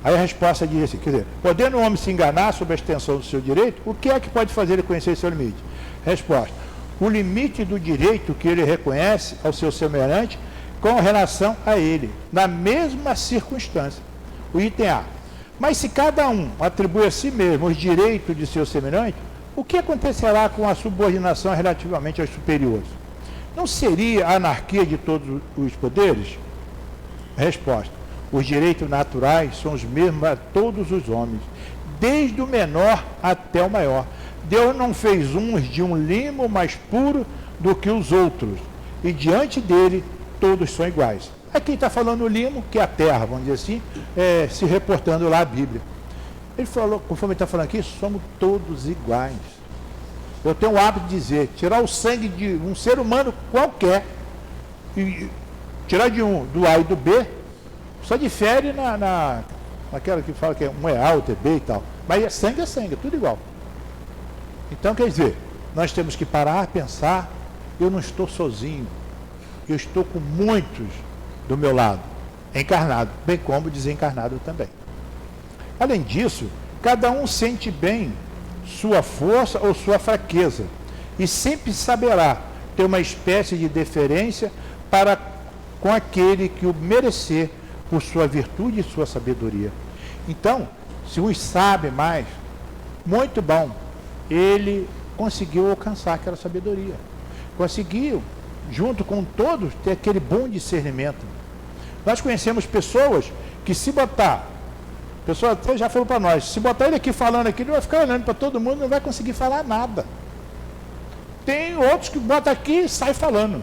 Aí a resposta diz assim, quer dizer, podendo o homem se enganar sobre a extensão do seu direito, o que é que pode fazer ele conhecer seu limite? Resposta: o limite do direito que ele reconhece ao seu semelhante com relação a ele, na mesma circunstância. O item A: mas se cada um atribui a si mesmo os direitos de seu semelhante, o que acontecerá com a subordinação relativamente aos superiores? Não seria a anarquia de todos os poderes? Resposta: os direitos naturais são os mesmos a todos os homens, desde o menor até o maior. Deus não fez uns de um limo mais puro do que os outros, e diante dele todos são iguais. Aqui está falando o limo, que é a terra, vamos dizer assim, se reportando lá a Bíblia. Ele falou, conforme ele está falando aqui, somos todos iguais. Eu tenho o hábito de dizer, tirar o sangue de um ser humano qualquer, e tirar de um, do A e do B, só difere naquela que fala que um é A, outro é B e tal. Mas é sangue, é tudo igual. Então, quer dizer, nós temos que parar, pensar, eu não estou sozinho, eu estou com muitos do meu lado, encarnado, bem como desencarnado também. Além disso, cada um sente bem sua força ou sua fraqueza, e sempre saberá ter uma espécie de deferência para com aquele que o merecer por sua virtude e sua sabedoria. Então, se uns sabe mais, muito bom, ele conseguiu alcançar aquela sabedoria. Conseguiu, junto com todos, ter aquele bom discernimento. Nós conhecemos pessoas que se botar, a pessoa até já falou para nós, se botar ele aqui falando aqui, ele vai ficar olhando para todo mundo, não vai conseguir falar nada. Tem outros que botam aqui e sai falando.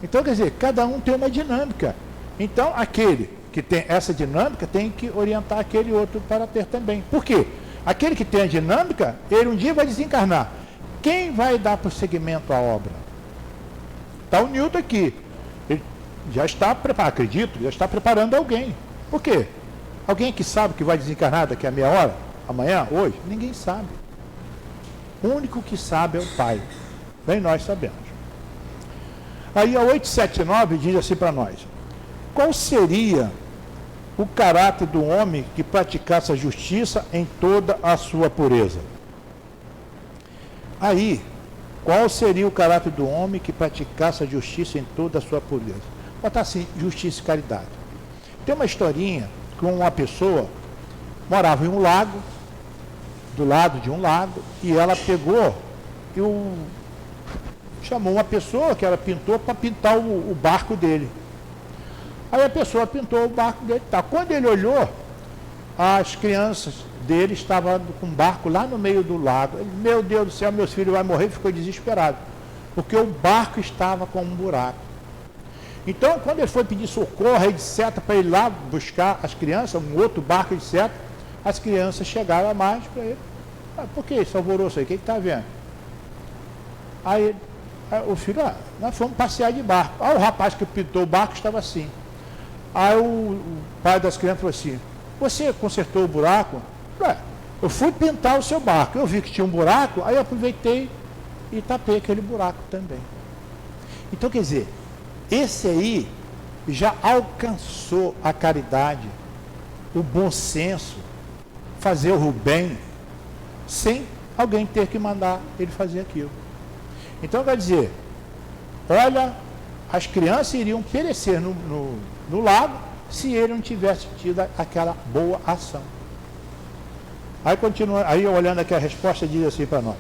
Então, quer dizer, cada um tem uma dinâmica. Então, aquele que tem essa dinâmica tem que orientar aquele outro para ter também. Por quê? Aquele que tem a dinâmica, ele um dia vai desencarnar. Quem vai dar prosseguimento à obra? Está o Newton aqui. Ele já está preparando, acredito, já está preparando alguém. Por quê? Alguém que sabe que vai desencarnar daqui a meia hora, amanhã, hoje? Ninguém sabe. O único que sabe é o Pai. Bem, nós sabemos. Aí a 879 diz assim para nós: qual seria o caráter do homem que praticasse a justiça em toda a sua pureza? Aí, qual seria o caráter do homem que praticasse a justiça em toda a sua pureza? Botar assim, justiça e caridade. Tem uma historinha com uma pessoa, morava em um lago, do lado de um lago, e ela pegou e chamou uma pessoa que era pintor para pintar o barco dele. Aí a pessoa pintou o barco dele. Tá. Quando ele olhou, as crianças dele estavam com um barco lá no meio do lago. Ele, meu Deus do céu, meus filhos vão morrer, ficou desesperado, porque o barco estava com um buraco. Então, quando ele foi pedir socorro, etc., para ir lá buscar as crianças, um outro barco, etc., as crianças chegaram a mais para ele. Por que esse alvoroço aí? O que está vendo? Aí o filho, nós fomos passear de barco. O rapaz que pintou o barco estava assim. Aí o pai das crianças falou assim: você consertou o buraco? Eu fui pintar o seu barco, eu vi que tinha um buraco, aí eu aproveitei e tapei aquele buraco também. Então, quer dizer, esse aí já alcançou a caridade, o bom senso, fazer o bem, sem alguém ter que mandar ele fazer aquilo. Então, quer dizer, olha, as crianças iriam perecer no lago se ele não tivesse tido aquela boa ação. Aí continua, aí olhando aqui a resposta diz assim para nós: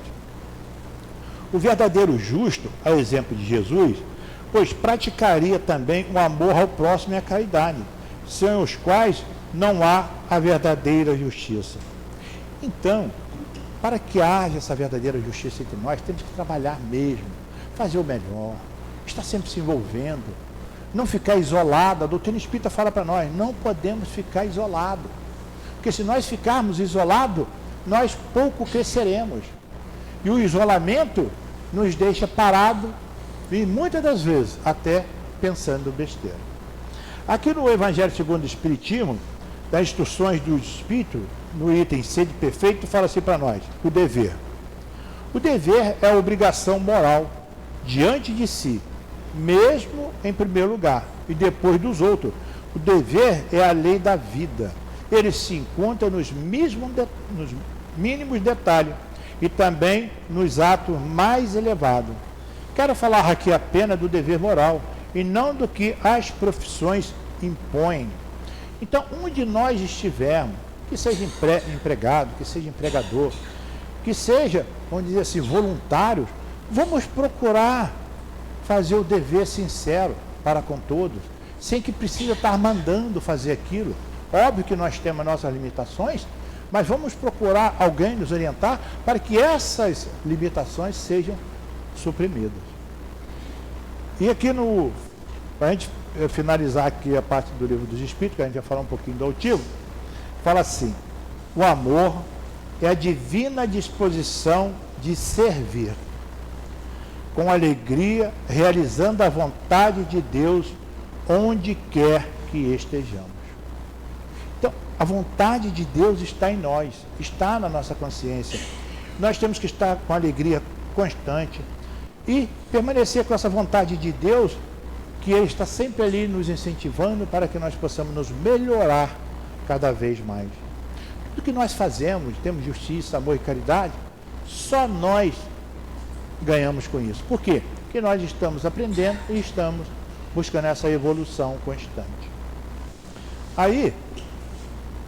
o verdadeiro justo, a exemplo de Jesus, pois praticaria também o amor ao próximo e a caridade, sem os quais não há a verdadeira justiça. Então, para que haja essa verdadeira justiça entre nós, temos que trabalhar mesmo, fazer o melhor, estar sempre se envolvendo, não ficar isolado. A doutrina espírita fala para nós, não podemos ficar isolados, porque se nós ficarmos isolados, nós pouco cresceremos, e o isolamento nos deixa parado e muitas das vezes até pensando besteira. Aqui no Evangelho segundo o Espiritismo, das instruções do Espírito, no item sede perfeito, fala assim para nós: o dever. O dever é a obrigação moral diante de si, mesmo em primeiro lugar e depois dos outros. O dever é a lei da vida. Ele se encontra nos mínimos detalhes e também nos atos mais elevados. Quero falar aqui apenas do dever moral e não do que as profissões impõem. Então, onde nós estivermos, que seja empregado, que seja empregador, que seja, vamos dizer assim, voluntários, vamos procurar fazer o dever sincero para com todos, sem que precisa estar mandando fazer aquilo. Óbvio que nós temos nossas limitações, mas vamos procurar alguém nos orientar para que essas limitações sejam suprimidas. E aqui para a gente finalizar aqui a parte do Livro dos Espíritos, que a gente vai falar um pouquinho do altivo, fala assim: o amor é a divina disposição de servir, com alegria, realizando a vontade de Deus onde quer que estejamos. Então, a vontade de Deus está em nós, está na nossa consciência. Nós temos que estar com alegria constante e permanecer com essa vontade de Deus, que Ele está sempre ali nos incentivando para que nós possamos nos melhorar cada vez mais. Tudo que nós fazemos, temos justiça, amor e caridade, só nós ganhamos com isso. Por quê? Porque nós estamos aprendendo e estamos buscando essa evolução constante. Aí,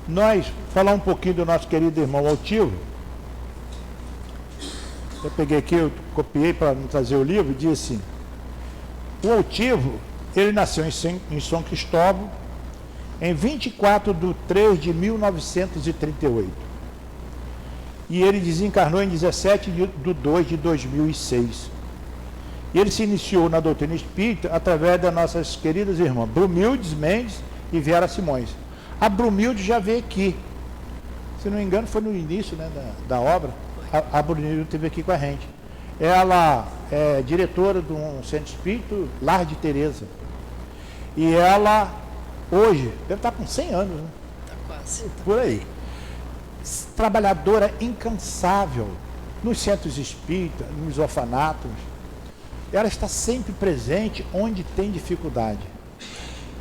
nós falar um pouquinho do nosso querido irmão altivo. Eu peguei aqui, eu copiei para não trazer o livro, e diz assim: o altivo, ele nasceu em São Cristóvão em 24 de 3 de 1938. E ele desencarnou em 17 de 2 de 2006. E ele se iniciou na doutrina espírita através das nossas queridas irmãs Brumildes Mendes e Vera Simões. A Brumilde já veio aqui. Se não me engano, foi no início, né, da obra. A Brumilde esteve aqui com a gente. Ela é diretora de um centro espírita, Lar de Teresa. E ela, hoje, deve estar com 100 anos, né? Está quase. Por aí. Trabalhadora incansável nos centros espíritas, nos orfanatos. Ela está sempre presente onde tem dificuldade.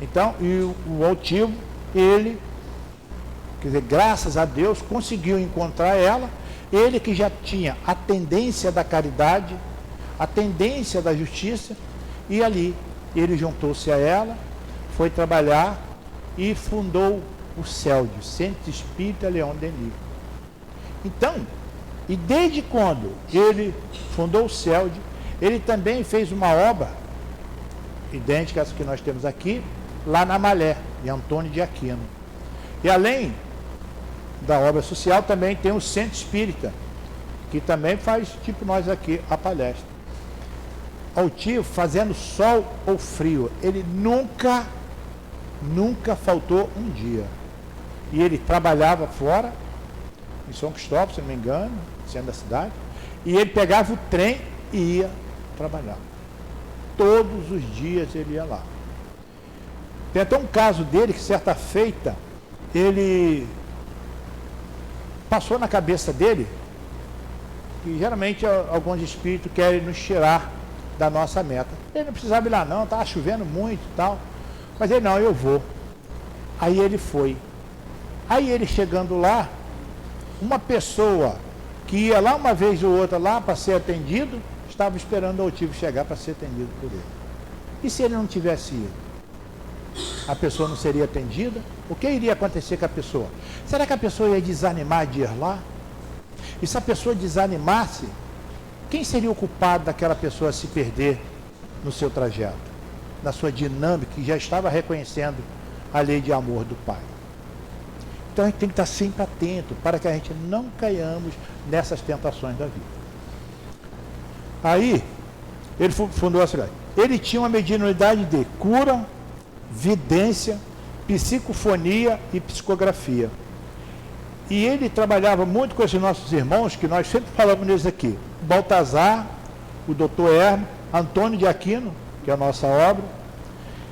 Então, e o altivo, ele, quer dizer, graças a Deus, conseguiu encontrar ela. Ele que já tinha a tendência da caridade, a tendência da justiça, e ali ele juntou-se a ela, foi trabalhar e fundou o CELD, Centro Espírita Leon Denis. Então, e desde quando ele fundou o CELD, ele também fez uma obra idêntica às que nós temos aqui, lá na Malé, de Antônio de Aquino. E além da obra social, também tem o Centro Espírita, que também faz, tipo nós aqui, a palestra. Altivo, fazendo sol ou frio, ele nunca faltou um dia. E ele trabalhava fora, em São Cristóvão, se não me engano, centro da cidade, e ele pegava o trem e ia trabalhar. Todos os dias ele ia lá. Tem até um caso dele que, certa feita, ele passou na cabeça dele, que geralmente alguns espíritos querem nos tirar da nossa meta. Ele não precisava ir lá não, estava chovendo muito e tal, mas ele, não, eu vou. Aí ele foi. Aí ele chegando lá, uma pessoa que ia lá uma vez ou outra lá para ser atendido, estava esperando o altivo chegar para ser atendido por ele. E se ele não tivesse ido? A pessoa não seria atendida? O que iria acontecer com a pessoa? Será que a pessoa ia desanimar de ir lá? E se a pessoa desanimasse, quem seria o culpado daquela pessoa se perder no seu trajeto? Na sua dinâmica, que já estava reconhecendo a lei de amor do Pai. Então a gente tem que estar sempre atento para que a gente não caiamos nessas tentações da vida. Aí, ele fundou a cidade. Ele tinha uma mediunidade de cura, vidência, psicofonia e psicografia. E ele trabalhava muito com esses nossos irmãos, que nós sempre falamos neles aqui. Baltazar, o doutor Hermo, Antônio de Aquino, que é a nossa obra,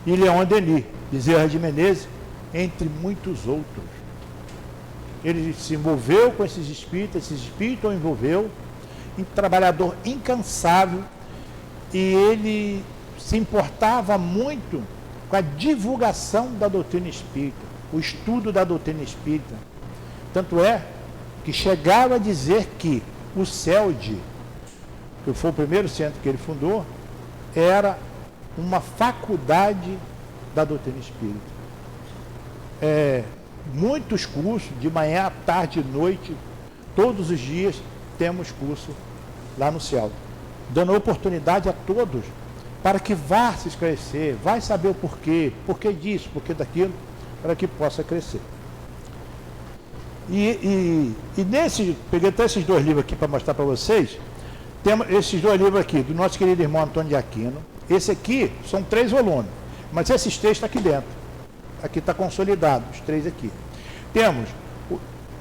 e Leon Denis, Bezerra de Menezes, entre muitos outros. Ele se envolveu com esses espíritos o envolveu, um trabalhador incansável, e ele se importava muito com a divulgação da doutrina espírita, o estudo da doutrina espírita. Tanto é que chegava a dizer que o CELD, que foi o primeiro centro que ele fundou, era uma faculdade da doutrina espírita. Muitos cursos, de manhã, tarde e noite, todos os dias temos curso lá no CELD, dando oportunidade a todos para que vá se esclarecer, vai saber o porquê disso, porquê daquilo, para que possa crescer. Peguei até esses dois livros aqui para mostrar para vocês. Temos esses dois livros aqui, do nosso querido irmão Antônio de Aquino. Esse aqui são 3 volumes, mas esses 3 estão aqui dentro. Aqui está consolidado, os 3 aqui. Temos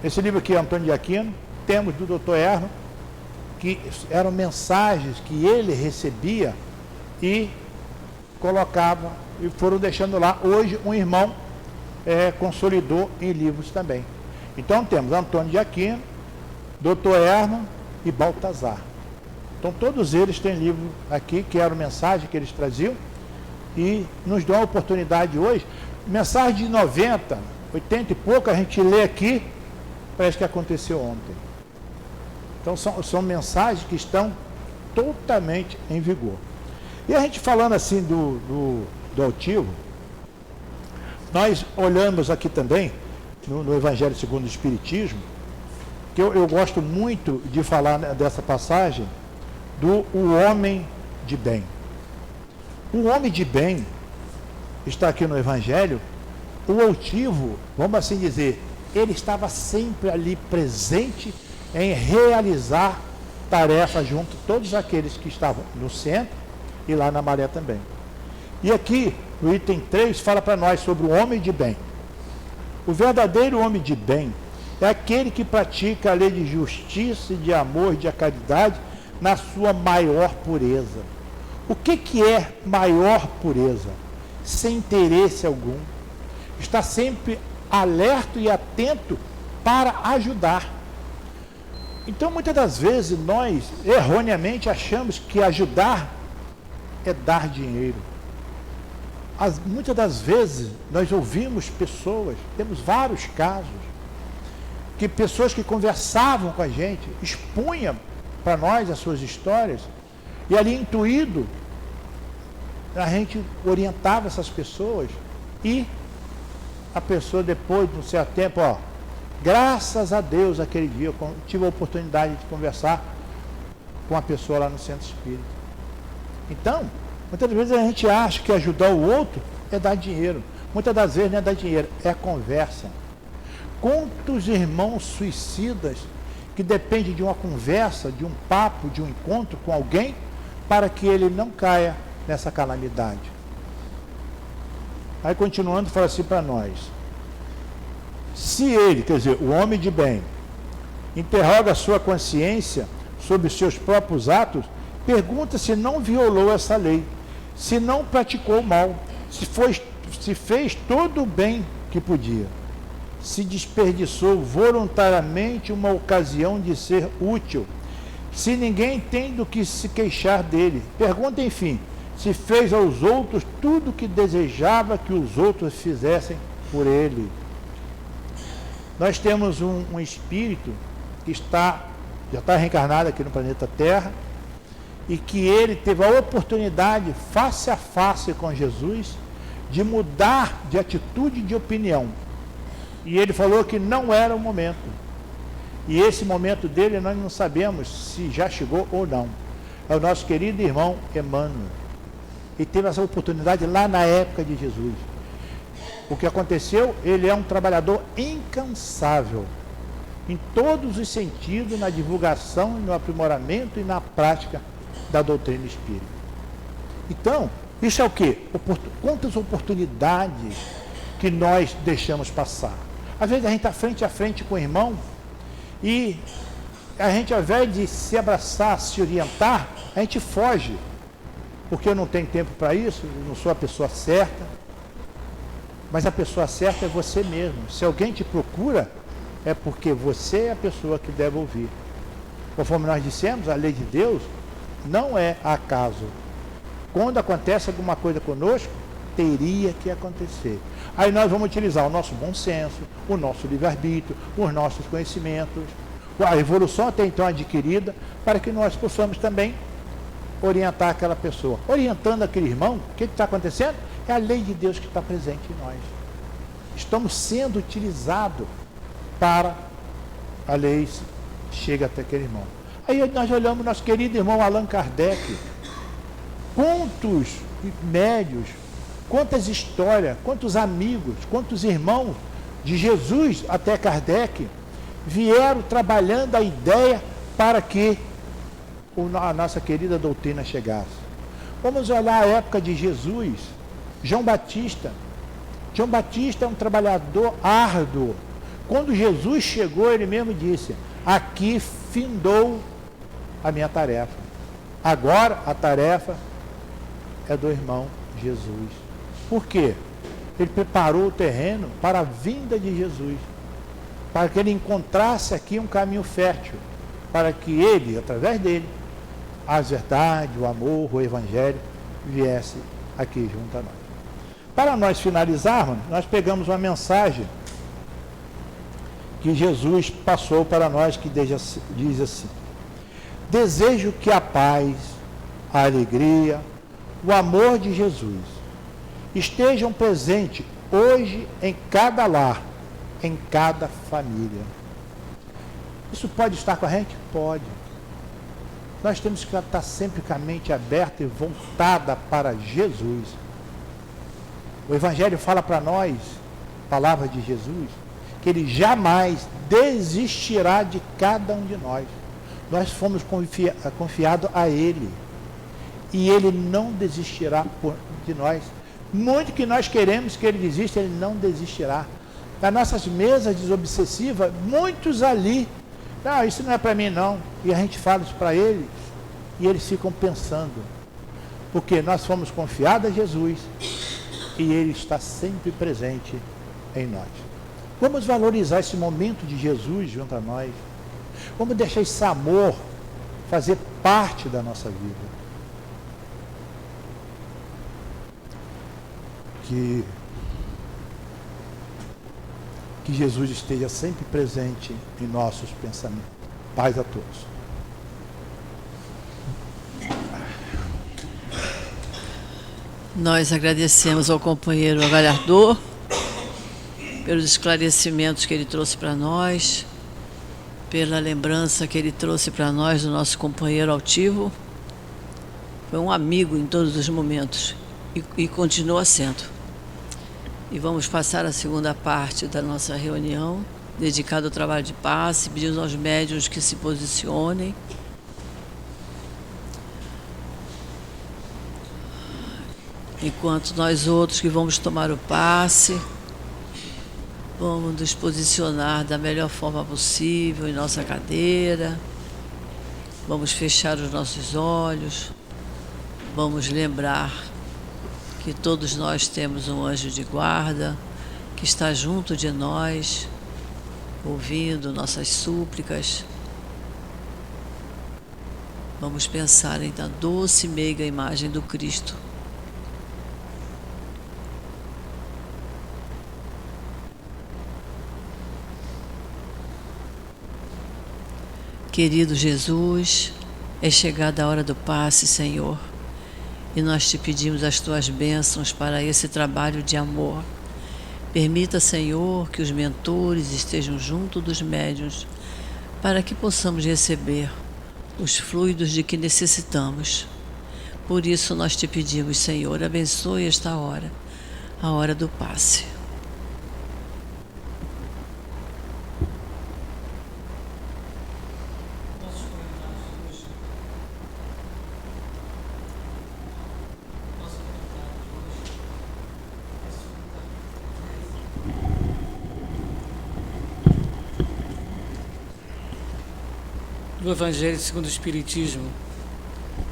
esse livro aqui, Antônio de Aquino. Temos do Dr. Erno, que eram mensagens que ele recebia e colocava, e foram deixando lá. Hoje um irmão consolidou em livros também. Então temos Antônio de Aquino, Dr. Erno e Baltazar. Então todos eles têm livro aqui, que eram mensagens que eles traziam, e nos dão a oportunidade hoje. Mensagem de 90, 80 e pouco, a gente lê aqui, parece que aconteceu ontem. Então são mensagens que estão totalmente em vigor. E a gente falando assim do altivo, nós olhamos aqui também, no Evangelho segundo o Espiritismo, que eu gosto muito de falar dessa passagem, o homem de bem. O homem de bem está aqui no Evangelho. O altivo, vamos assim dizer, ele estava sempre ali presente em realizar tarefas junto a todos aqueles que estavam no centro e lá na maré também. E aqui, no item 3, fala para nós sobre o homem de bem. O verdadeiro homem de bem é aquele que pratica a lei de justiça, de amor, de caridade na sua maior pureza. O que é maior pureza? Sem interesse algum. Está sempre alerta e atento para ajudar. Então, muitas das vezes, nós erroneamente achamos que ajudar é dar dinheiro. Muitas das vezes, nós ouvimos pessoas, temos vários casos, que pessoas que conversavam com a gente, expunham para nós as suas histórias, e ali intuído, a gente orientava essas pessoas, e a pessoa depois de um certo tempo, graças a Deus, aquele dia eu tive a oportunidade de conversar com uma pessoa lá no centro espírita. Então, muitas vezes a gente acha que ajudar o outro é dar dinheiro. Muitas das vezes não é dar dinheiro, é a conversa. Quantos irmãos suicidas que dependem de uma conversa, de um papo, de um encontro com alguém, para que ele não caia nessa calamidade. Aí continuando, fala assim para nós: se ele, quer dizer, o homem de bem, interroga a sua consciência sobre os seus próprios atos, pergunta se não violou essa lei, se não praticou o mal, se fez todo o bem que podia, se desperdiçou voluntariamente uma ocasião de ser útil, se ninguém tem do que se queixar dele. Pergunta, enfim, se fez aos outros tudo o que desejava que os outros fizessem por ele. Nós temos um espírito que já está reencarnado aqui no planeta Terra, e que ele teve a oportunidade, face a face com Jesus, de mudar de atitude e de opinião. E ele falou que não era o momento. E esse momento dele nós não sabemos se já chegou ou não. É o nosso querido irmão Emmanuel. E teve essa oportunidade lá na época de Jesus. O que aconteceu? Ele é um trabalhador incansável, em todos os sentidos, na divulgação, no aprimoramento e na prática da doutrina espírita. Então, isso é o quê? Quantas oportunidades que nós deixamos passar. Às vezes a gente está frente a frente com o irmão e a gente, ao invés de se abraçar, se orientar, a gente foge. Porque eu não tenho tempo para isso, eu não sou a pessoa certa. Mas a pessoa certa é você mesmo. Se alguém te procura, é porque você é a pessoa que deve ouvir. Conforme nós dissemos, a lei de Deus não é acaso. Quando acontece alguma coisa conosco, teria que acontecer. Aí nós vamos utilizar o nosso bom senso, o nosso livre-arbítrio, os nossos conhecimentos, a evolução até então adquirida, para que nós possamos também orientar aquela pessoa. Orientando aquele irmão, o que está acontecendo? É a lei de Deus que está presente em nós. Estamos sendo utilizados para a lei chegar até aquele irmão. Aí nós olhamos nosso querido irmão Allan Kardec. Quantos médios, quantas histórias, quantos amigos, quantos irmãos de Jesus até Kardec vieram trabalhando a ideia para que a nossa querida doutrina chegasse. Vamos olhar a época de Jesus. João Batista é um trabalhador árduo. Quando Jesus chegou, ele mesmo disse: aqui findou a minha tarefa. Agora a tarefa é do irmão Jesus. Por quê? Ele preparou o terreno para a vinda de Jesus, para que ele encontrasse aqui um caminho fértil, para que ele, através dele, a verdade, o amor, o evangelho viesse aqui junto a nós. Para nós finalizarmos, nós pegamos uma mensagem que Jesus passou para nós, que diz assim: desejo que a paz, a alegria, o amor de Jesus estejam presentes hoje em cada lar, em cada família. Isso pode estar com a gente? Pode. Nós temos que estar sempre com a mente aberta e voltada para Jesus. O Evangelho fala para nós, palavra de Jesus, que Ele jamais desistirá de cada um de nós. Nós fomos confiados a Ele. E Ele não desistirá de nós. Muito que nós queremos que Ele desista, Ele não desistirá. Nas nossas mesas desobsessivas, muitos ali, não, isso não é para mim não. E a gente fala isso para eles, e eles ficam pensando. Porque nós fomos confiados a Jesus, e Ele está sempre presente em nós. Vamos valorizar esse momento de Jesus junto a nós. Vamos deixar esse amor fazer parte da nossa vida. Que Jesus esteja sempre presente em nossos pensamentos. Paz a todos. Nós agradecemos ao companheiro avaliador pelos esclarecimentos que ele trouxe para nós, pela lembrança que ele trouxe para nós do nosso companheiro altivo. Foi um amigo em todos os momentos e continua sendo. E vamos passar a segunda parte da nossa reunião, dedicada ao trabalho de passe, pedindo aos médiuns que se posicionem. Enquanto nós outros que vamos tomar o passe, vamos nos posicionar da melhor forma possível em nossa cadeira, vamos fechar os nossos olhos, vamos lembrar que todos nós temos um anjo de guarda que está junto de nós, ouvindo nossas súplicas. Vamos pensar em da doce e meiga imagem do Cristo. Querido Jesus, é chegada a hora do passe, Senhor. E nós te pedimos as tuas bênçãos para esse trabalho de amor. Permita, Senhor, que os mentores estejam junto dos médiuns, para que possamos receber os fluidos de que necessitamos. Por isso nós te pedimos, Senhor, abençoe esta hora, a hora do passe. Do Evangelho segundo o Espiritismo,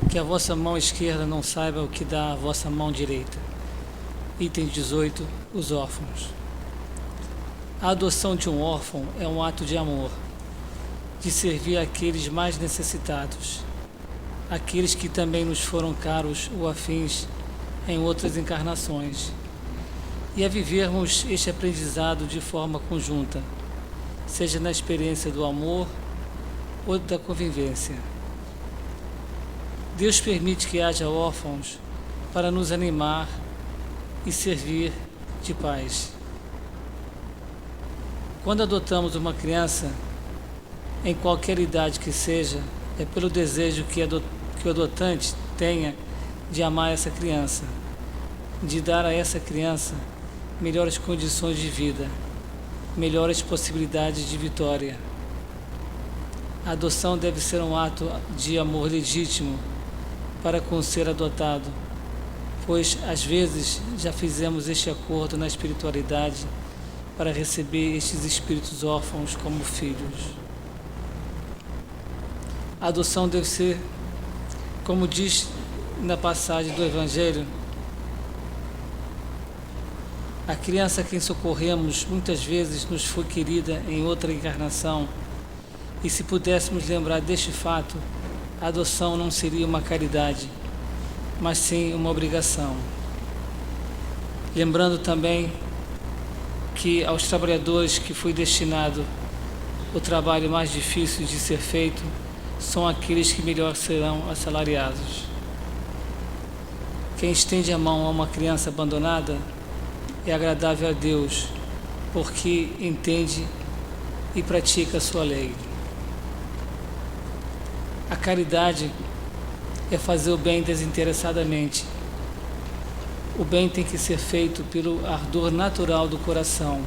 que a vossa mão esquerda não saiba o que dá a vossa mão direita. Item 18, os órfãos. A adoção de um órfão é um ato de amor, de servir àqueles mais necessitados, aqueles que também nos foram caros ou afins em outras encarnações, e a vivermos este aprendizado de forma conjunta, seja na experiência do amor ou da convivência. Deus permite que haja órfãos para nos animar e servir de paz. Quando adotamos uma criança, em qualquer idade que seja, é pelo desejo que o adotante tenha de amar essa criança, de dar a essa criança melhores condições de vida, melhores possibilidades de vitória, A adoção deve ser um ato de amor legítimo para com o ser adotado, pois às vezes já fizemos este acordo na espiritualidade para receber estes espíritos órfãos como filhos. A adoção deve ser, como diz na passagem do Evangelho, a criança a quem socorremos muitas vezes nos foi querida em outra encarnação, e se pudéssemos lembrar deste fato, a adoção não seria uma caridade, mas sim uma obrigação. Lembrando também que aos trabalhadores que foi destinado o trabalho mais difícil de ser feito são aqueles que melhor serão assalariados. Quem estende a mão a uma criança abandonada é agradável a Deus, porque entende e pratica a sua lei. A caridade é fazer o bem desinteressadamente. O bem tem que ser feito pelo ardor natural do coração,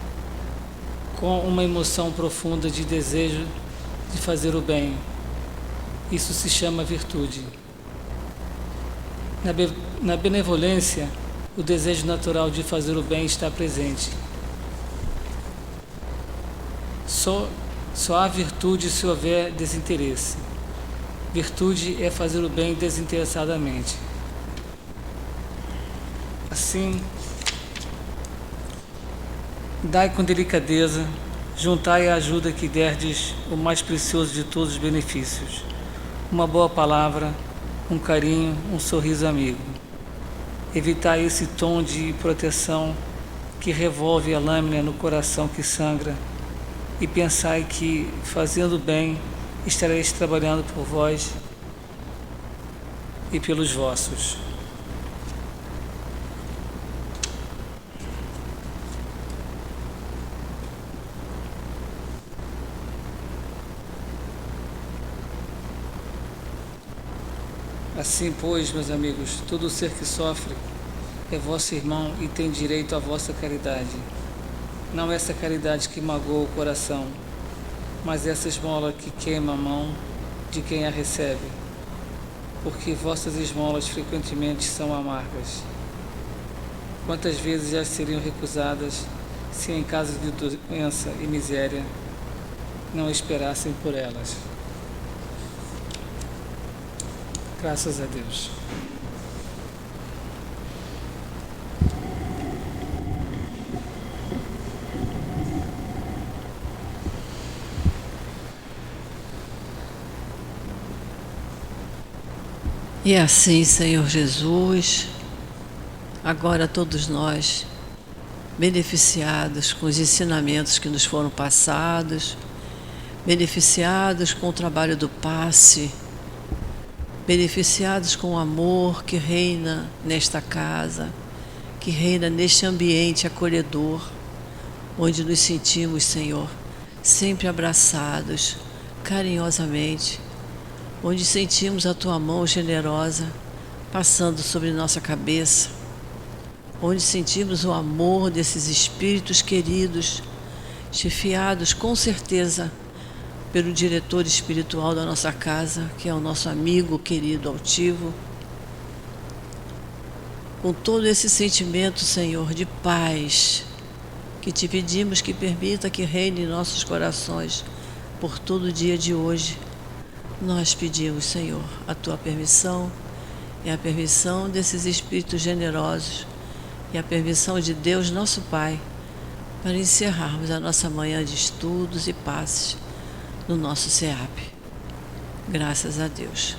com uma emoção profunda de desejo de fazer o bem. Isso se chama virtude. Na benevolência, o desejo natural de fazer o bem está presente. Só há virtude se houver desinteresse. Virtude é fazer o bem desinteressadamente. Assim, dai com delicadeza, juntai a ajuda que derdes o mais precioso de todos os benefícios, uma boa palavra, um carinho, um sorriso amigo. Evitai esse tom de proteção que revolve a lâmina no coração que sangra, e pensai que, fazendo bem, estareis trabalhando por vós e pelos vossos. Assim, pois, meus amigos, todo ser que sofre é vosso irmão e tem direito à vossa caridade. Não essa caridade que magoa o coração, mas essa esmola que queima a mão de quem a recebe, porque vossas esmolas frequentemente são amargas. Quantas vezes já seriam recusadas se em caso de doença e miséria não esperassem por elas? Graças a Deus. E assim, Senhor Jesus, agora todos nós, beneficiados com os ensinamentos que nos foram passados, beneficiados com o trabalho do passe, beneficiados com o amor que reina nesta casa, que reina neste ambiente acolhedor, onde nos sentimos, Senhor, sempre abraçados, carinhosamente, onde sentimos a Tua mão generosa passando sobre nossa cabeça, onde sentimos o amor desses espíritos queridos, chefiados com certeza pelo diretor espiritual da nossa casa, que é o nosso amigo querido altivo. Com todo esse sentimento, Senhor, de paz, que Te pedimos que permita que reine em nossos corações por todo o dia de hoje, nós pedimos, Senhor, a Tua permissão e a permissão desses espíritos generosos e a permissão de Deus, nosso Pai, para encerrarmos a nossa manhã de estudos e passes no nosso SEAP. Graças a Deus.